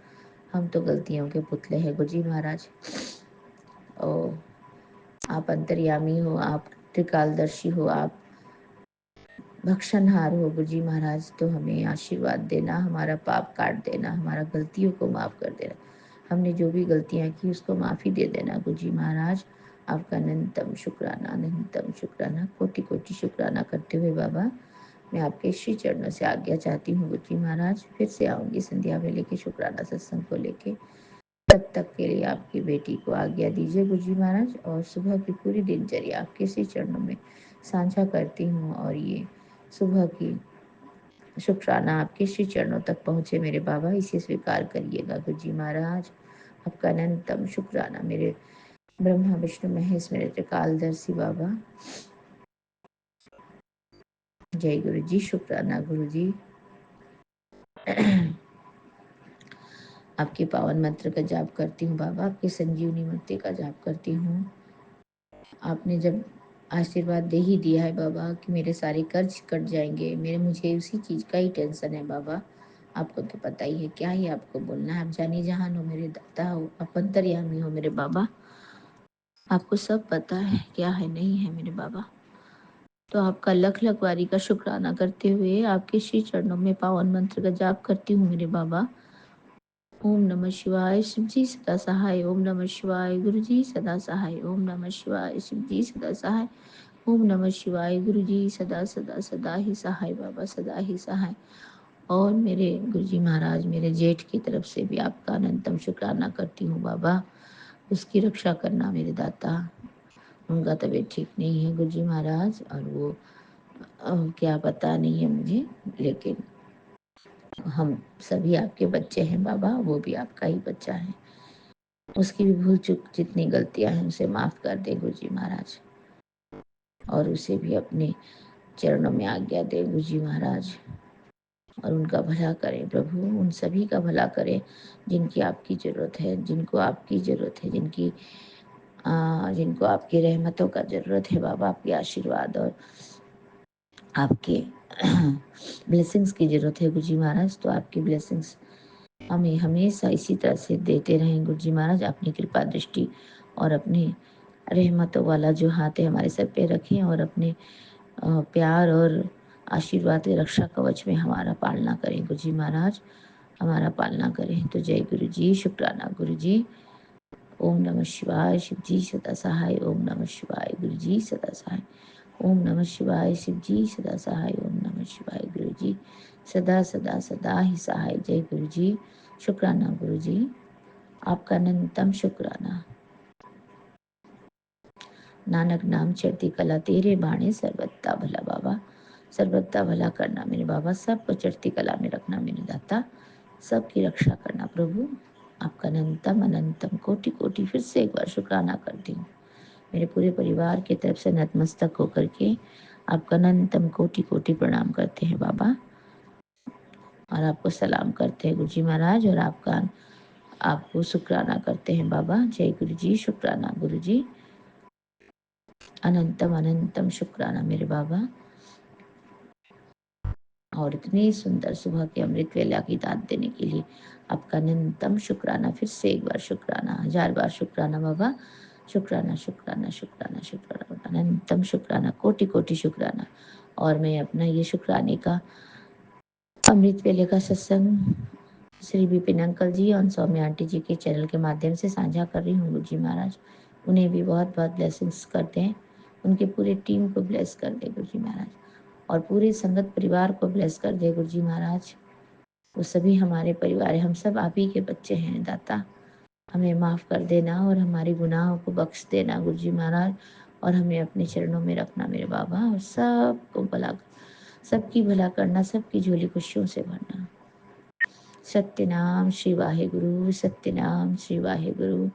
हम तो गलतियों के पुतले हैं गुरु जी महाराज। ओ आप अंतर्यामी हो, आप त्रिकालदर्शी हो, आप भक्षणहार हो गुरु जी महाराज, तो हमें आशीर्वाद देना, हमारा पाप काट देना, हमारा गलतियों को माफ़ कर देना, हमने जो भी गलतियाँ की उसको माफ़ी दे देना गुरु जी महाराज। आपका अनंतम शुक्राना, कोटि कोटि शुक्राना करते हुए बाबा मैं आपके श्री चरणों से आज्ञा चाहती हूँ गुरु जी महाराज। फिर से आऊँगी संध्या में लेके शुक्राना सत्संग को लेके, तब तक के लिए आपकी बेटी को आज्ञा दीजिए गुरु जी महाराज, और सुबह की पूरी दिनचर्या आपके श्री चरणों में साझा करती हूँ, और ये सुबह की शुक्राना आपके श्री चरणों तक पहुँचे मेरे बाबा, इसे स्वीकार करिएगा गुरु जी महाराज। आपका अनंतम शुक्राना मेरे ब्रह्मा विष्णु महेश, मेरे त्रिकालदर्शी बाबा। जय गुरु जी, शुक्राना गुरु जी। आपके पावन मंत्र का जाप करती हूँ बाबा, आपके संजीवनी मूर्ति का जाप करती हूँ। आपने जब आशीर्वाद दे ही दिया है बाबा कि मेरे सारे कर्ज कट जाएंगे, मुझे उसी चीज़ का ही टेंशन है बाबा। आपको तो पता ही है, क्या ही आपको बोलना है, आप जानी जहान हो मेरे दाता हो, आप अंतर्यामी हो मेरे बाबा, आपको सब पता है क्या है नहीं है मेरे बाबा। तो आपका लख लख वारी का शुक्राना करते हुए आपके श्री चरणों में पावन मंत्र का जाप करती हूँ मेरे बाबा। ओम नमः शिवाय, शिव जी सदा सहाय, ओम नमः शिवाय, गुरु जी सदा सहाय, ओम नमः शिवाय, शिव जी सदा सहाय, ओम नमः शिवाय, गुरु जी सदा सदा सदा ही सहाय बाबा, सदा ही सहाय। और मेरे गुरु जी महाराज, मेरे जेठ की तरफ से भी आपका अनंतम शुक्राना करती हूँ बाबा, उसकी रक्षा करना मेरे दाता। उनका तबीयत ठीक नहीं है गुरु जी महाराज, और वो क्या पता नहीं है मुझे, लेकिन हम सभी आपके बच्चे हैं बाबा, वो भी आपका ही बच्चा है, उसकी भी भूल चूक जितनी गलतियां हैं उसे माफ़ कर दे गुरु जी महाराज, और उसे भी अपने चरणों में आज्ञा दे गुरु जी महाराज, और उनका भला करें प्रभु, उन सभी का भला करें जिनकी आपकी ज़रूरत है, जिनको आपकी ज़रूरत है, जिनको आपकी रहमतों का ज़रूरत है बाबा, आपके आशीर्वाद और आपके ब्लेसिंग्स की ज़रूरत है गुरु जी महाराज। तो आपकी ब्लेसिंग्स हमें हमेशा इसी तरह से देते रहें गुरु जी महाराज, अपनी कृपा दृष्टि और अपने रहमतों वाला जो हाथ है हमारे सर पे रखें, और अपने प्यार और आशीर्वाद के रक्षा कवच में हमारा पालना करें गुरु जी महाराज, हमारा पालना करें। तो जय गुरु जी, शुक्राना गुरु जी। ओम नमः शिवाय, शिव जी सदा सहाय, ओम नमः शिवाय, गुरु जी सदा सहाय, ओम नमः शिवाय, शिव जी सदा सहाय, ओम नमः शिवाय, गुरु जी सदा सदा सदा ही सहाय। जय गुरु जी, शुक्राना गुरु जी, आपका अनंतम शुक्राना। नानक नाम चढ़ती कला तेरे बाणे, सर्वत्ता भला बाबा, सर्वत्ता भला करना मेरे बाबा, सबको चढ़ती कला में रखना मेरे दाता, सबकी रक्षा करना प्रभु। आपका अनंतम अनंतम कोटि कोटि फिर से एक बार शुक्राना करती हूँ, मेरे पूरे परिवार की तरफ से नतमस्तक होकर के आपका अनंतम कोटि कोटि प्रणाम करते हैं बाबा, और आपको सलाम करते हैं गुरु जी महाराज, और आपको शुक्राना करते हैं बाबा। जय गुरु जी, शुक्राना गुरु जी, अनंतम अनंतम शुक्राना मेरे बाबा। और इतनी सुंदर सुबह के अमृत वेला की दात देने के लिए आपका अनंतम शुक्राना, फिर से एक बार शुक्राना, 1000 बार शुक्राना बाबा, शुक्राना शुक्राना शुक्राना शुक्राना, अनंतम शुक्राना, कोटि कोटि शुक्राना। और मैं अपना ये शुक्राने का अमृत वेले का सत्संग श्री विपिन अंकल जी और सौम्या आंटी जी के चैनल के माध्यम से साझा कर रही हूँ गुरु जी महाराज, उन्हें भी बहुत बहुत ब्लेसिंग्स करते हैं उनके पूरे टीम को ब्लेस कर दे गुरु जी महाराज, और पूरे संगत परिवार को ब्लेस कर दे गुरु जी महाराज। वो सभी हमारे परिवार है, हम सब आप ही के बच्चे हैं दाता। हमें माफ़ कर देना और हमारे गुनाहों को बख्श देना गुरु जी महाराज, और हमें अपने चरणों में रखना मेरे बाबा, और सबको भला, सबकी भला करना, सबकी झोली खुशियों से भरना। सत्यनाम श्री वाहे गुरु, सत्यनाम श्री वाहे गुरु।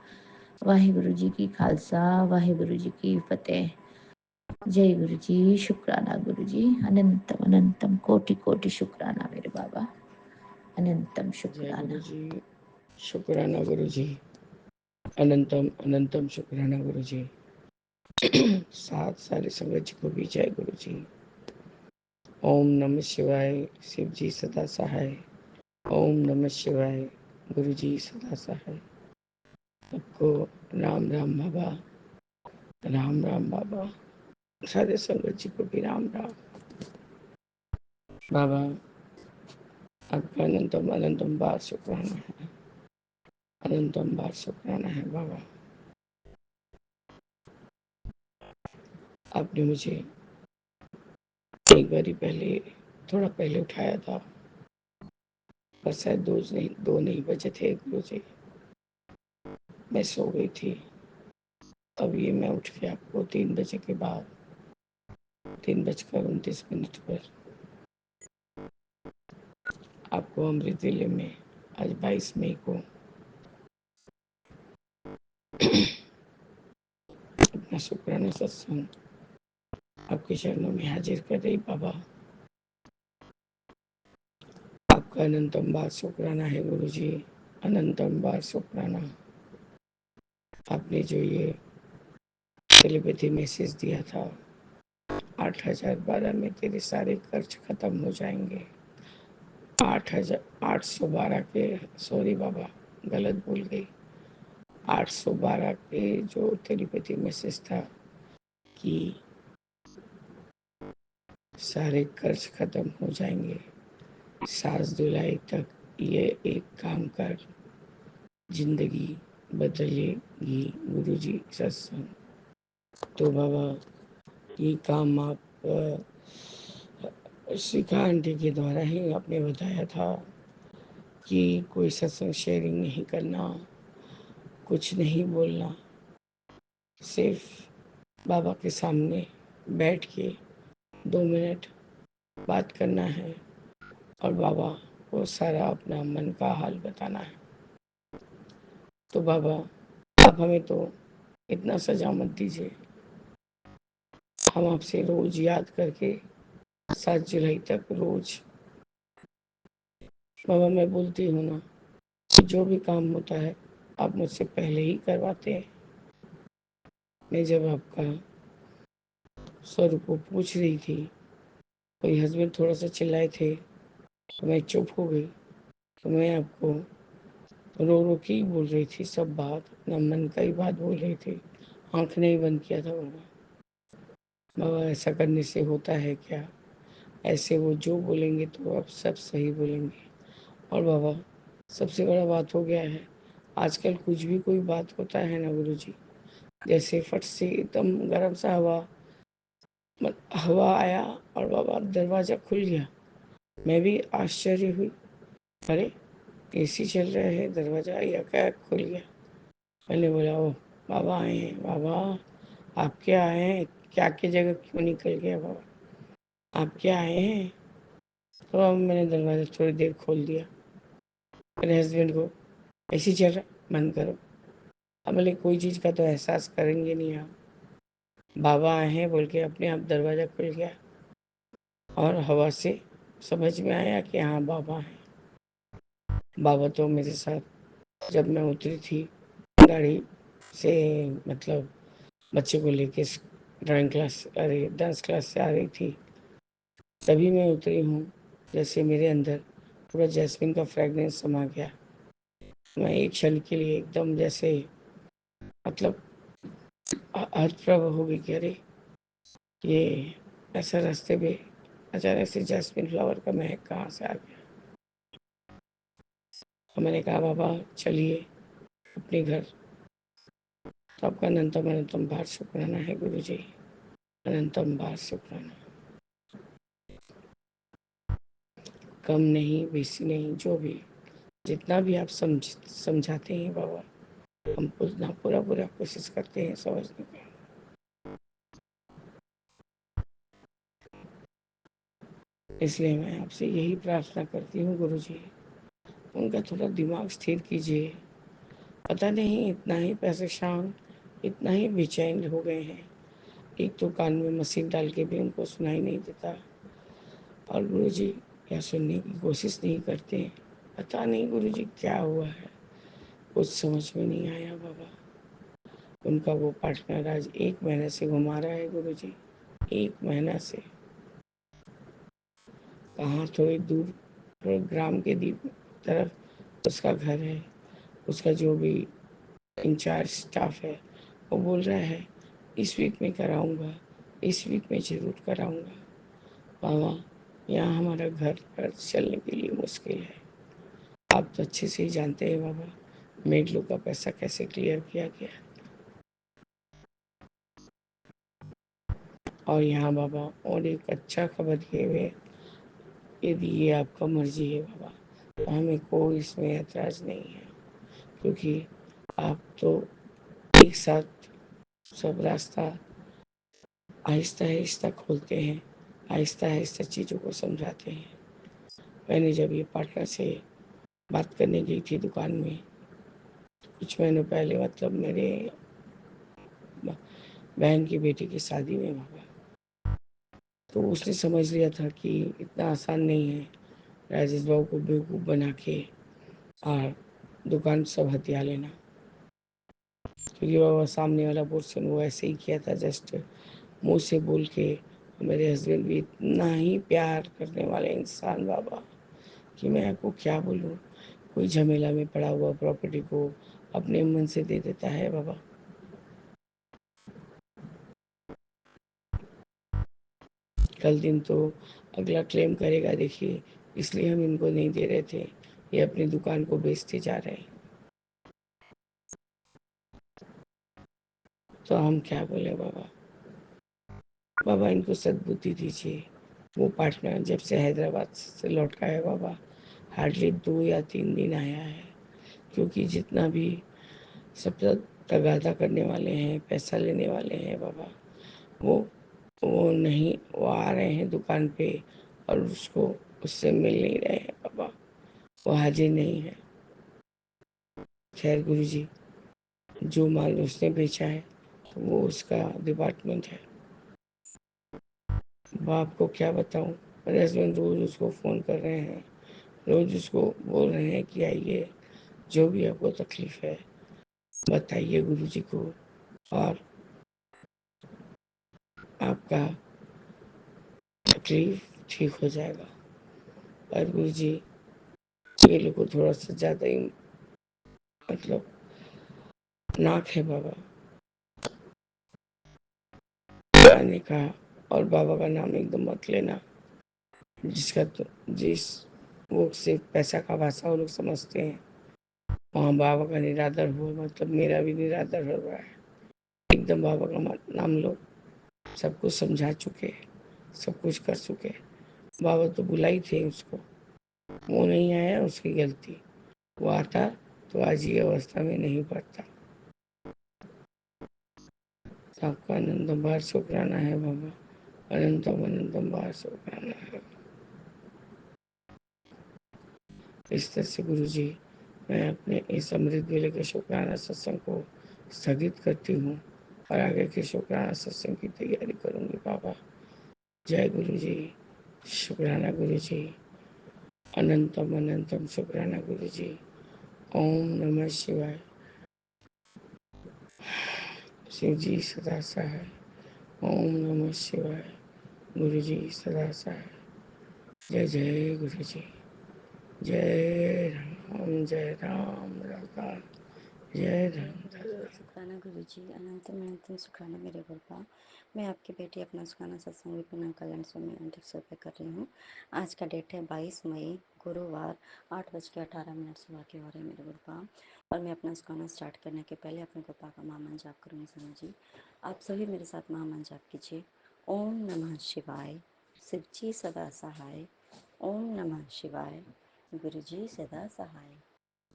वाहे गुरु जी की खालसा, वाहे गुरु जी की फतेह। जय गुरु जी, शुक्राना गुरु जी, अनंतम अनंतम कोटि कोटि शुक्राना मेरे बाबा, अनंतम जय शुक्राना। गुरु जी, शुक्राना गुरु जी, अनंतम अनंतम शुक्राना गुरु जी। सात सारी संगत जी को भी जय गुरु जी। ओम नमः शिवाय, शिव जी सदा सहाय। ओम नमः शिवाय, गुरु जी सदा सहाय। सबको राम राम बाबा, राम राम बाबा। सारे संगत जी को भी राम राम बाबा। आपका अनंतम अनंतम बार शुक्राना है, अनंतम बार शुक्राना है बाबा। आपने मुझे एक बारी पहले, थोड़ा पहले उठाया था, पर शायद दो नहीं बजे थे गुरु जी, मैं सो गई थी। अब ये मैं उठ के आपको 3 बजे के बाद, 3:29 पर आपको अमृत वेले में आज 22 मई को अपना शुक्राना सत्संग आपके चरणों में हाजिर कर रही बाबा। आपका अनंतम बार शुक्राना है गुरु जी, अनंतम बार शुक्राना। आपने जो ये टेलीपैथी मैसेज दिया था, 8012 में तेरे सारे खर्च खत्म हो जाएंगे। 8,812 के, सॉरी बाबा गलत बोल गई, 812 के जो टेलीपैथी मैसेज था कि सारे कर्ज खत्म हो जाएंगे, 7 जुलाई तक ये एक काम कर, जिंदगी बदलेगी गुरुजी सत्संग। तो बाबा ये काम आप शिखा आंटी के द्वारा ही आपने बताया था कि कोई सत्संग शेयरिंग नहीं करना, कुछ नहीं बोलना, सिर्फ बाबा के सामने बैठ के 2 मिनट बात करना है और बाबा को सारा अपना मन का हाल बताना है। तो बाबा आप हमें तो इतना सजा मत दीजिए, हम आपसे रोज याद करके 7 जुलाई तक रोज, बाबा मैं बोलती हूँ ना, जो भी काम होता है आप मुझसे पहले ही करवाते हैं। मैं जब आपका स्वरूप को पूछ रही थी, कोई हस्बैंड थोड़ा सा चिल्लाए थे तो मैं चुप हो गई, तो मैं आपको रो रो के ही बोल रही थी, सब बात अपना मन का ही बात बोल रही थी, आंख नहीं बंद किया था बाबा। बाबा ऐसा करने से होता है क्या, ऐसे वो जो बोलेंगे तो आप सब सही बोलेंगे। और बाबा सबसे बड़ा बात हो गया है, आजकल कुछ भी कोई बात होता है ना गुरु जी, जैसे फट से एकदम गर्म सा हवा आया और बाबा दरवाज़ा खुल गया, मैं भी आश्चर्य हुई, अरे एसी चल रहा है, दरवाज़ा या क्या खुल गया। मैंने बोला ओ बाबा आए हैं, बाबा आप क्या आए हैं, क्या की जगह क्यों निकल गया बाबा, आप क्या आए हैं। तो अब मैंने दरवाज़ा थोड़ी देर खोल दिया, मेरे हस्बैंड को ऐसे चल रहा, बंद करो। अब बोले कोई चीज़ का तो एहसास करेंगे नहीं आप, बाबा आए हैं बोल के अपने आप दरवाज़ा खुल गया और हवा से समझ में आया कि हाँ बाबा हैं। बाबा तो मेरे साथ जब मैं उतरी थी गाड़ी से, मतलब बच्चे को लेके ड्राइंग क्लास, अरे डांस क्लास से आ रही थी, तभी मैं उतरी हूँ, जैसे मेरे अंदर पूरा जैस्मिन का फ्रेगनेंस समा गया। मैं एक क्षण के लिए एकदम जैसे, मतलब हतप्रभ हो गई कि अरे ये ऐसा रास्ते पे अचानक से जैस्मिन फ्लावर का महक कहाँ से आ गया। तो मैंने कहा बाबा चलिए अपने घर। तो आपका अनंतम अनंतम बार शुक्राना है गुरु जी, अनंतम बार शुक्राना। कम नहीं, बेसी नहीं, जो भी जितना भी आप समझाते हैं बाबा, हम पूरा पूरा पूरा कोशिश करते हैं समझने का। इसलिए मैं आपसे यही प्रार्थना करती हूँ गुरु जी, उनका थोड़ा दिमाग स्थिर कीजिए। पता नहीं इतना ही परेशान, इतना ही बेचैन हो गए हैं। एक तो कान में मशीन डाल के भी उनको सुनाई नहीं देता, और गुरु जी क्या सुनने की कोशिश नहीं करते। पता नहीं गुरु जी क्या हुआ है, कुछ समझ में नहीं आया बाबा। उनका वो पार्टनर आज 1 महीने से घुमा रहा है गुरु जी, 1 महीना से। कहाँ थोड़ी दूर ग्राम के तरफ उसका घर है। उसका जो भी इंचार्ज स्टाफ है वो बोल रहा है इस वीक में कराऊंगा, इस वीक में ज़रूर कराऊंगा। बाबा यहाँ हमारा घर पर चलने के लिए मुश्किल है। आप तो अच्छे से ही जानते हैं बाबा, मेड लोग का पैसा कैसे क्लियर किया गया। और यहाँ बाबा और एक अच्छा खबर ये है, यदि ये आपका मर्जी है बाबा, तो हमें कोई इसमें ऐतराज़ नहीं है, क्योंकि आप तो एक साथ सब रास्ता आहिस्ता आहिस्ता खोलते हैं, आहिस्ता आहिस्ता चीज़ों को समझाते हैं। मैंने जब ये पार्टनर से बात करने गई थी दुकान में कुछ महीनों पहले, मतलब मेरे बहन की बेटी की शादी में बाबा, तो उसने समझ लिया था कि इतना आसान नहीं है राजेश बाबू को बेवकूफ़ बना के और दुकान सब हथिया लेना। क्योंकि बाबा सामने वाला पर्सन वो ऐसे ही किया था, जस्ट मुंह से बोल के। मेरे हस्बैंड भी इतना ही प्यार करने वाले इंसान बाबा कि मैं आपको क्या बोलूँ। कोई झमेला में पड़ा हुआ प्रॉपर्टी को अपने मन से दे देता है बाबा। कल दिन तो अगला क्लेम करेगा देखिए, इसलिए हम इनको नहीं दे रहे थे, ये अपनी दुकान को बेचते जा रहे हैं। तो हम क्या बोले बाबा, बाबा इनको सद्बुद्धि दीजिए। वो पार्टनर जब से हैदराबाद से लौट का है बाबा, हार्डली 2 या 3 दिन आया है। क्योंकि जितना भी सब तगादा करने वाले हैं, पैसा लेने वाले हैं बाबा, वो वो नहीं, वो आ रहे हैं दुकान पे और उसको उससे मिल नहीं रहे हैं बाबा, वो हाजिर नहीं है। खैर गुरु जी, जो माल उसने बेचा है तो वो उसका डिपार्टमेंट है। बाप को क्या बताऊं, मेरे हस्बैंड रोज उसको फ़ोन कर रहे हैं, रोज उसको बोल रहे हैं कि आइए, जो भी आपको तकलीफ है बताइए गुरु जी को, और आपका तकलीफ ठीक हो जाएगा। और गुरु जी ये लोग को थोड़ा सा ज़्यादा ही मतलब नाक है बाबा, आने का। और बाबा का नाम एकदम मत लेना, जिसका तो जिस वो सिर्फ पैसा का भाषा वो लोग समझते हैं, वहाँ बाबा का निरादर हो मतलब मेरा भी निरादर हो रहा है। एकदम बाबा का नाम लो। सब कुछ समझा चुके, सब कुछ कर चुके। बाबा तो बुलाई थे उसको, वो नहीं आया उसकी गलती, वो आता तो आज ये अवस्था में नहीं पड़ता। आपका अनंतम बार शुक्राना है बाबा, अनंतम बार शुक्राना है। इस तरह से गुरु जी मैं अपने इस अमृत वेले के शुक्राना सत्संग को स्थगित करती हूँ और आगे के शुक्राना सत्संग की तैयारी करूँगी बाबा। जय गुरु जी, शुक्राना गुरु जी, अनंतम अनंतम शुक्राना गुरु जी। ओम नमः शिवाय। शिव जी सदा सहाय। ओम नमः शिवाय। गुरु जी सदा सहाय। जय जय गुरु जी। जय राम राम, जय राम। शुक्राना गुरु जी, अनंतम अनंतम शुक्राना मेरे गुरुपा। मैं आपकी बेटी अपना शुक्राना सत्संग विपणन कल्याण स्वामी अंतिम पे कर रही हूँ। आज का डेट है 22 मई, गुरुवार, 8:18 सुबह के हो रहे हैं मेरे गुरुपा। और मैं अपना शुक्राना स्टार्ट करने के पहले अपने गुरुपा का महामंत्र जाप करूँगी। समय जी आप सभी मेरे साथ महामंत्र जाप कीजिए। ओम नमः शिवाय। शिवजी सदा सहाय। ओम नमः शिवाय। गुरुजी सदा सहाय।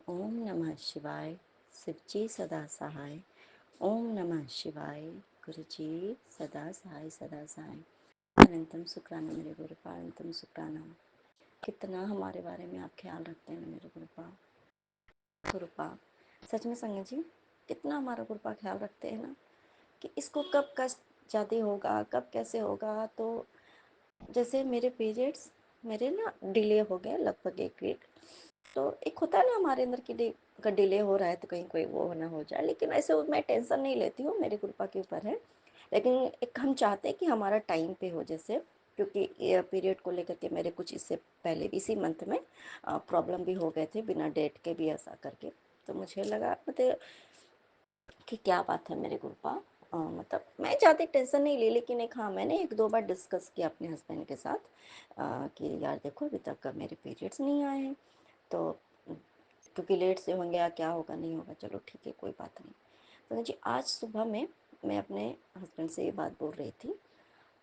ओम नमः शिवाय। शिवजी सदा सहाय। ओम नमः शिवाय। गुरुजी सदा सहाय सदा सहाय। अनंतम शुक्राना मेरे गुरुपा, अनंतम शुक्राना। कितना हमारे बारे में आप ख्याल रखते हैं मेरे गुरुपा। गुरुपा सच में संगत जी, कितना हमारा गुरुपा ख्याल रखते हैं ना, कि इसको कब कष्ट ज़्यादा होगा, कब कैसे होगा। तो जैसे मेरे पीरियड्स मेरे ना डिले हो गए लगभग 1 वीक। तो एक होता है ना हमारे अंदर की अगर डिले हो रहा है तो कहीं कोई वो ना हो जाए, लेकिन ऐसे मैं टेंशन नहीं लेती हूँ, मेरी कृपा के ऊपर है। लेकिन एक हम चाहते हैं कि हमारा टाइम पे हो, जैसे क्योंकि पीरियड को लेकर के मेरे कुछ इससे पहले इसी मंथ में प्रॉब्लम भी हो गए थे बिना डेट के भी ऐसा करके। तो मुझे लगा मतलब कि क्या बात है मेरे गुरुपा, मतलब मैं ज़्यादा टेंशन नहीं ली, लेकिन एक हाँ मैंने 1-2 बार डिस्कस किया अपने हस्बैंड के साथ कि यार देखो अभी तक मेरे पीरियड्स नहीं आए हैं, तो क्योंकि लेट से होंगे या क्या होगा नहीं होगा, चलो ठीक है कोई बात नहीं। तो जी आज सुबह में मैं अपने हस्बैंड से ये बात बोल रही थी,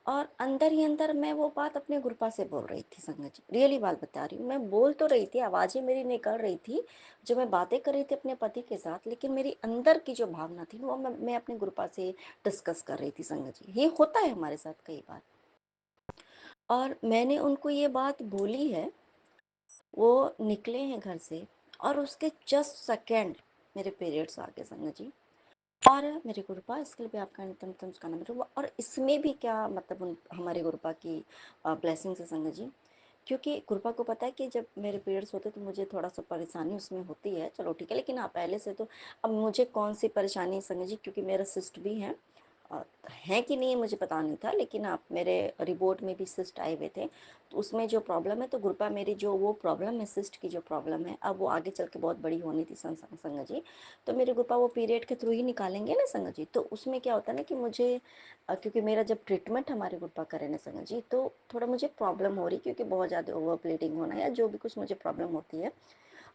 और अंदर ही अंदर मैं वो बात अपने गुरुपा से बोल रही थी संगत जी, रियली बात बता रही हूँ। मैं बोल तो रही थी, आवाज़ें मेरी निकल रही थी जो मैं बातें कर रही थी अपने पति के साथ, लेकिन मेरी अंदर की जो भावना थी वो मैं अपने गुरुपा से डिस्कस कर रही थी संगत जी। ये होता है हमारे साथ कई बार, और मैंने उनको ये बात बोली है। वो निकले हैं घर से और उसके जस्ट सेकेंड मेरे पीरियड्स आ गए संगत जी। और मेरे गुरुपा इसके लिए भी आपका नितम तम का नंबर हुआ, और इसमें भी क्या मतलब उन हमारे गुरुपा की ब्लेसिंग्स है संगत जी। क्योंकि गुरुपा को पता है कि जब मेरे पीरियड्स होते तो मुझे थोड़ा सा परेशानी उसमें होती है, चलो ठीक है, लेकिन हाँ पहले से तो अब मुझे कौन सी परेशानी संगत जी, क्योंकि मेरा सिस्ट भी है, अ, है कि नहीं है मुझे पता नहीं था, लेकिन आप मेरे रिपोर्ट में भी सिस्ट आए हुए थे, तो उसमें जो प्रॉब्लम है, तो गुरुपा मेरी जो वो प्रॉब्लम है सिस्ट की जो प्रॉब्लम है, अब वो आगे चल के बहुत बड़ी होनी थी संगत जी। तो मेरे गुरुपा वो पीरियड के थ्रू ही निकालेंगे ना संगत जी, तो उसमें क्या होता है ना कि मुझे क्योंकि मेरा जब ट्रीटमेंट हमारे गुरुपा करे ना संगत जी, तो थोड़ा मुझे प्रॉब्लम हो रही, क्योंकि बहुत ज़्यादा ओवर ब्लीडिंग होना या जो भी कुछ मुझे प्रॉब्लम होती है।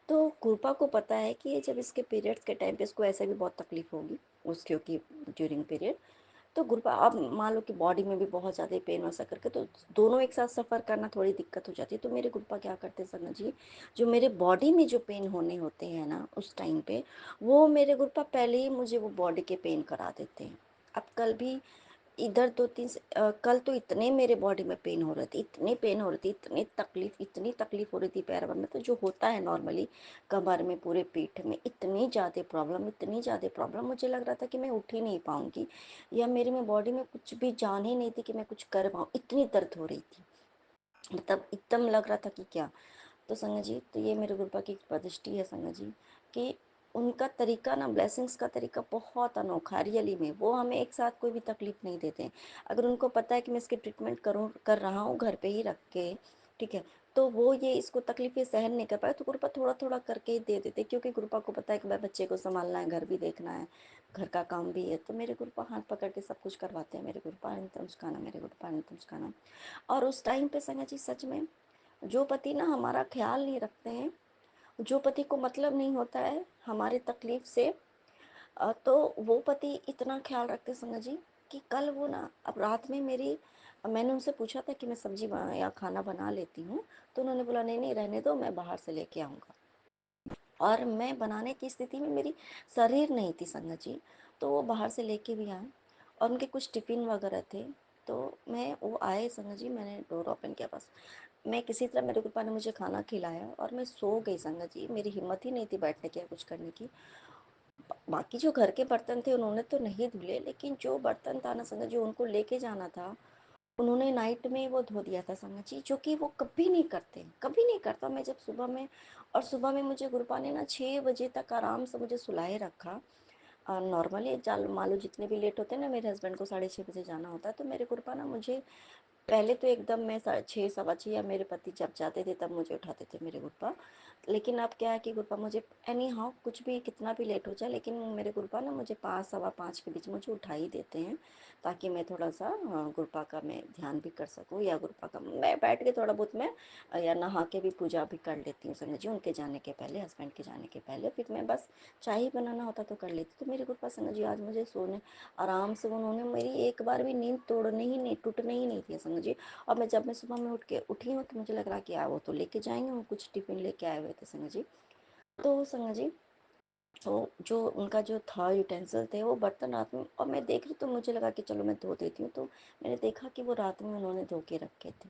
तो गुरुपा को पता है कि जब इसके पीरियड्स के टाइम पे इसको ऐसे भी बहुत तकलीफ होगी उसकी, क्योंकि ड्यूरिंग पीरियड, तो गुरुपा अब मान लो कि बॉडी में भी बहुत ज़्यादा पेन वैसा करके, तो दोनों एक साथ सफ़र करना थोड़ी दिक्कत हो जाती है। तो मेरे गुरुपा क्या करते हैं संगत जी, जो मेरे बॉडी में जो पेन होने होते हैं ना उस टाइम पे, वो मेरे गुरुपा पहले ही मुझे वो बॉडी के पेन करा देते हैं। अब कल भी इधर 2-3 कल तो इतने मेरे बॉडी में पेन हो रहे थे, इतने पेन हो रही थी, इतनी तकलीफ हो रही थी पैर में, तो जो होता है नॉर्मली कमर में, पूरे पीठ में, इतनी ज़्यादा प्रॉब्लम मुझे लग रहा था कि मैं उठ ही नहीं पाऊंगी, या मेरे में बॉडी में कुछ भी जान ही नहीं थी कि मैं कुछ कर पाऊँ, इतनी दर्द हो रही थी, मतलब एकदम लग रहा था कि क्या। तो संगत जी, तो ये मेरे गुरुपा की दृष्टि है संगत जी, कि उनका तरीका ना, ब्लेसिंग्स का तरीका बहुत अनोखा है रियली में। वो हमें एक साथ कोई भी तकलीफ नहीं देते हैं। अगर उनको पता है कि मैं इसकी ट्रीटमेंट कर रहा हूँ घर पे ही रख के, ठीक है, तो वो ये इसको तकलीफ ये सहन नहीं कर पाए, तो गुरुपा थोड़ा थोड़ा करके ही दे देते, क्योंकि गुरुपा को पता है कि भाई बच्चे को संभालना है, घर भी देखना है, घर का काम भी है। तो मेरे गुरुपा हाथ पकड़ के सब कुछ करवाते हैं। मेरे गुरुपा अनंतम सुखाना, मेरे गुरुपा अनंतम सुखाना। और उस टाइम पे संगत जी सच में, जो पति ना हमारा ख्याल नहीं रखते हैं, जो पति को मतलब नहीं होता है हमारे तकलीफ से, तो वो पति इतना ख्याल रखते संगत जी, कि कल वो ना, अब रात में मेरी, मैंने उनसे पूछा था कि मैं सब्जी या खाना बना लेती हूँ, तो उन्होंने बोला नहीं नहीं रहने दो, मैं बाहर से लेके आऊँगा। और मैं बनाने की स्थिति में मेरी शरीर नहीं थी संगत जी, तो वो बाहर से लेके भी आए, और उनके कुछ टिफ़िन वगैरह थे। तो मैं वो आए संगत जी, मैंने डोर ओपन किया, बस मैं किसी तरह मेरे पापा ने मुझे खाना खिलाया और मैं सो गई संगत जी। मेरी हिम्मत ही नहीं थी बैठने की या कुछ करने की। बाकी जो घर के बर्तन थे उन्होंने तो नहीं धुले, लेकिन जो बर्तन था ना संगत जी, उनको लेके जाना था, उन्होंने नाइट में वो धो दिया था संगत जी, जो कि वो कभी नहीं करते, कभी नहीं करता। मैं जब सुबह में, और सुबह में मुझे गुरुपा ने ना 6 बजे तक आराम से मुझे सुलाए रखा। नॉर्मली मान लो जितने भी लेट होते हैं ना, मेरे हस्बैंड को 6:30 बजे जाना होता है, तो मेरे गुरुपा ना मुझे पहले तो एकदम मैं 6 सवा 6 या मेरे पति जब जाते थे तब मुझे उठाते थे मेरे गुरुपा। लेकिन अब क्या है कि गुरुपा मुझे एनी हाउ कुछ भी कितना भी लेट हो जाए, लेकिन मेरे गुरुपा ना मुझे 5 सवा 5 के बीच मुझे उठा ही देते हैं, ताकि मैं थोड़ा सा गुरुपा का मैं ध्यान भी कर सकूँ, या गुरुपा का मैं बैठ के थोड़ा बहुत मैं या नहा के भी पूजा भी कर लेती हूँ संगत जी, उनके जाने के पहले, हस्बैंड के जाने के पहले। फिर मैं बस चाय ही बनाना होता तो कर लेती। तो मेरे गुरुपा संगत जी आज मुझे सोने आराम से उन्होंने मेरी एक बार भी नींद तोड़ने ही नहीं, टूटने ही नहीं दिया संगत जी। और मैं जब मैं सुबह में उठ के उठी हूँ तो मुझे लग रहा कि वो तो लेके जाएंगे, वो कुछ टिफिन लेके आए हुए थे संगत जी। तो संगत जी तो जो उनका जो था यूटेंसिल थे वो बर्तन रात में, और मैं देख रही तो मुझे लगा कि चलो मैं धो देती हूँ, तो मैंने देखा कि वो रात में उन्होंने धो के रखे थे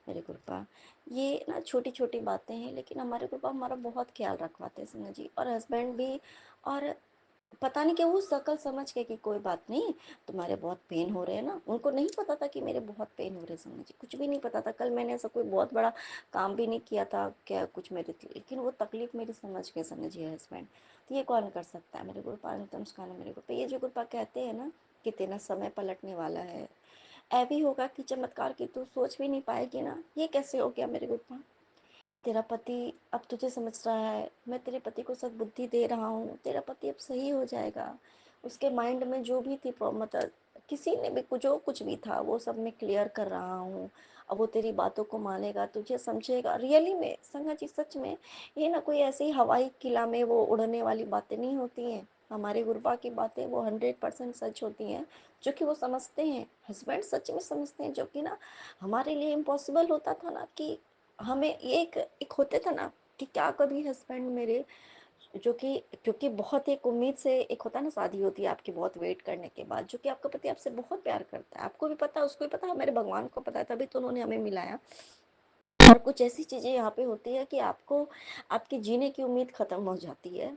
मेरे गुरुपा। ये ना छोटी छोटी बातें हैं, लेकिन हमारे गुरुपा हमारा बहुत ख्याल रखवाते हैं संगत जी, और हस्बैंड भी। और पता नहीं क्या वो शकल समझ के कि कोई बात नहीं, तुम्हारे बहुत पेन हो रहे हैं ना, उनको नहीं पता था कि मेरे बहुत पेन हो रहे हैं समझ, कुछ भी नहीं पता था। कल मैंने ऐसा कोई बहुत बड़ा काम भी नहीं किया था क्या कुछ मेरे, लेकिन वो तकलीफ मेरी समझ के समझिए हस्बैंड। तो ये कौन कर सकता है मेरे गुरुपा, अंतम सुखाना मेरे गुरुपा। ये जो गुरुपा कहते हैं ना कि तेरा समय पलटने वाला है, ऐ होगा कि चमत्कार की तू सोच भी नहीं पाएगी ना। ये कैसे हो गया मेरे गुरुपा, तेरा पति अब तुझे समझ रहा है, मैं तेरे पति को सद्बुद्धि दे रहा हूँ, तेरा पति अब सही हो जाएगा। उसके माइंड में जो भी थी मतलब किसी ने भी जो कुछ भी था वो सब मैं क्लियर कर रहा हूँ। अब वो तेरी बातों को मानेगा, तुझे समझेगा रियली में संगा जी, सच में। ये ना कोई ऐसी हवाई किला में वो उड़ने वाली बातें नहीं होती हैं। हमारे गुरुबा की बातें वो 100% सच होती हैं, जो कि वो समझते हैं, हस्बैंड सच में समझते हैं। जो कि ना हमारे लिए इम्पॉसिबल होता था ना कि हमें एक होते थे ना कि क्या कभी हस्बैंड मेरे, जो कि क्योंकि बहुत एक उम्मीद से एक होता है ना, शादी होती है आपकी बहुत वेट करने के बाद, जो कि आपका पति आपसे बहुत प्यार करता है, आपको भी पता है उसको भी पता है, मेरे भगवान को पता है, तभी तो उन्होंने हमें मिलाया। और कुछ ऐसी चीजें यहाँ पे होती है कि आपको आपकी जीने की उम्मीद खत्म हो जाती है।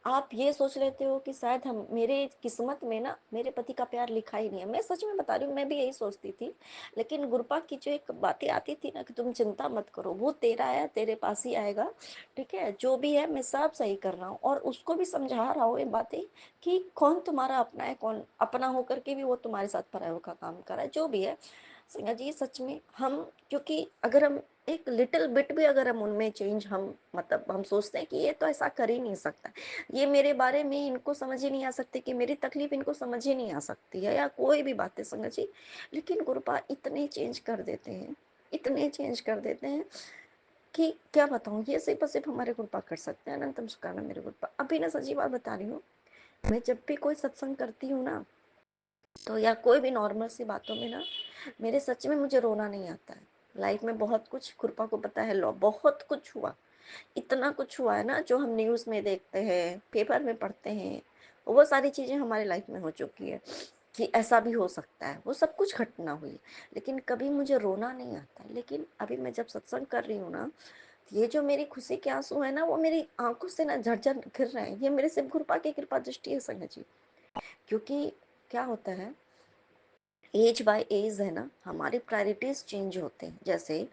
आप ये सोच लेते हो कि शायद हम मेरे किस्मत में ना मेरे पति का प्यार लिखा ही नहीं है। मैं सच में बता रही हूँ, मैं भी यही सोचती थी। लेकिन गुरुपा की जो एक बातें आती थी ना कि तुम चिंता मत करो, वो तेरा है, तेरे पास ही आएगा, ठीक है, जो भी है मैं सब सही कर रहा हूँ। और उसको भी समझा रहा हूँ ये बातें कि कौन तुम्हारा अपना है, कौन अपना होकर के भी वो तुम्हारे साथ पराये का काम कर रहा है, जो भी है। सिंगा जी सच में हम, क्योंकि अगर हम एक लिटिल बिट भी अगर हम उनमें चेंज हम मतलब हम सोचते हैं कि ये तो ऐसा कर ही नहीं सकता, ये मेरे बारे में इनको समझ ही नहीं आ सकती, कि मेरी तकलीफ इनको समझ ही नहीं आ सकती है, या कोई भी बातें संगा जी। लेकिन गुरुपा इतने चेंज कर देते हैं, इतने चेंज कर देते हैं कि क्या बताऊँ। ये सिर्फ हमारे गुरुपा कर सकते हैं, अनंतम सुखाना मेरे गुरुपा। अभी ना सच्ची बात बता रही हूँ, मैं जब भी कोई सत्संग करती हूँ ना, तो या कोई भी नॉर्मल सी बातों में ना, मेरे सच में मुझे रोना नहीं आता है। लाइफ में बहुत कुछ खुरपा को पता है, लो बहुत कुछ हुआ, इतना कुछ हुआ है ना जो हम न्यूज़ में देखते हैं, पेपर में पढ़ते हैं, वो सारी चीज़ें हमारी लाइफ में हो चुकी है कि ऐसा भी हो सकता है, वो सब कुछ घटना हुई। लेकिन कभी मुझे रोना नहीं आता। लेकिन अभी मैं जब सत्संग कर रही हूँ ना, ये जो मेरी खुशी के आंसू है ना, वो मेरी आंखों से ना झरझर गिर रहे हैं। ये मेरे सिर्फ कृपा की कृपा दृष्टि है संगत जी। क्योंकि क्या होता है, एज बाय एज है ना, हमारी प्रायोरिटीज चेंज होते हैं। जैसे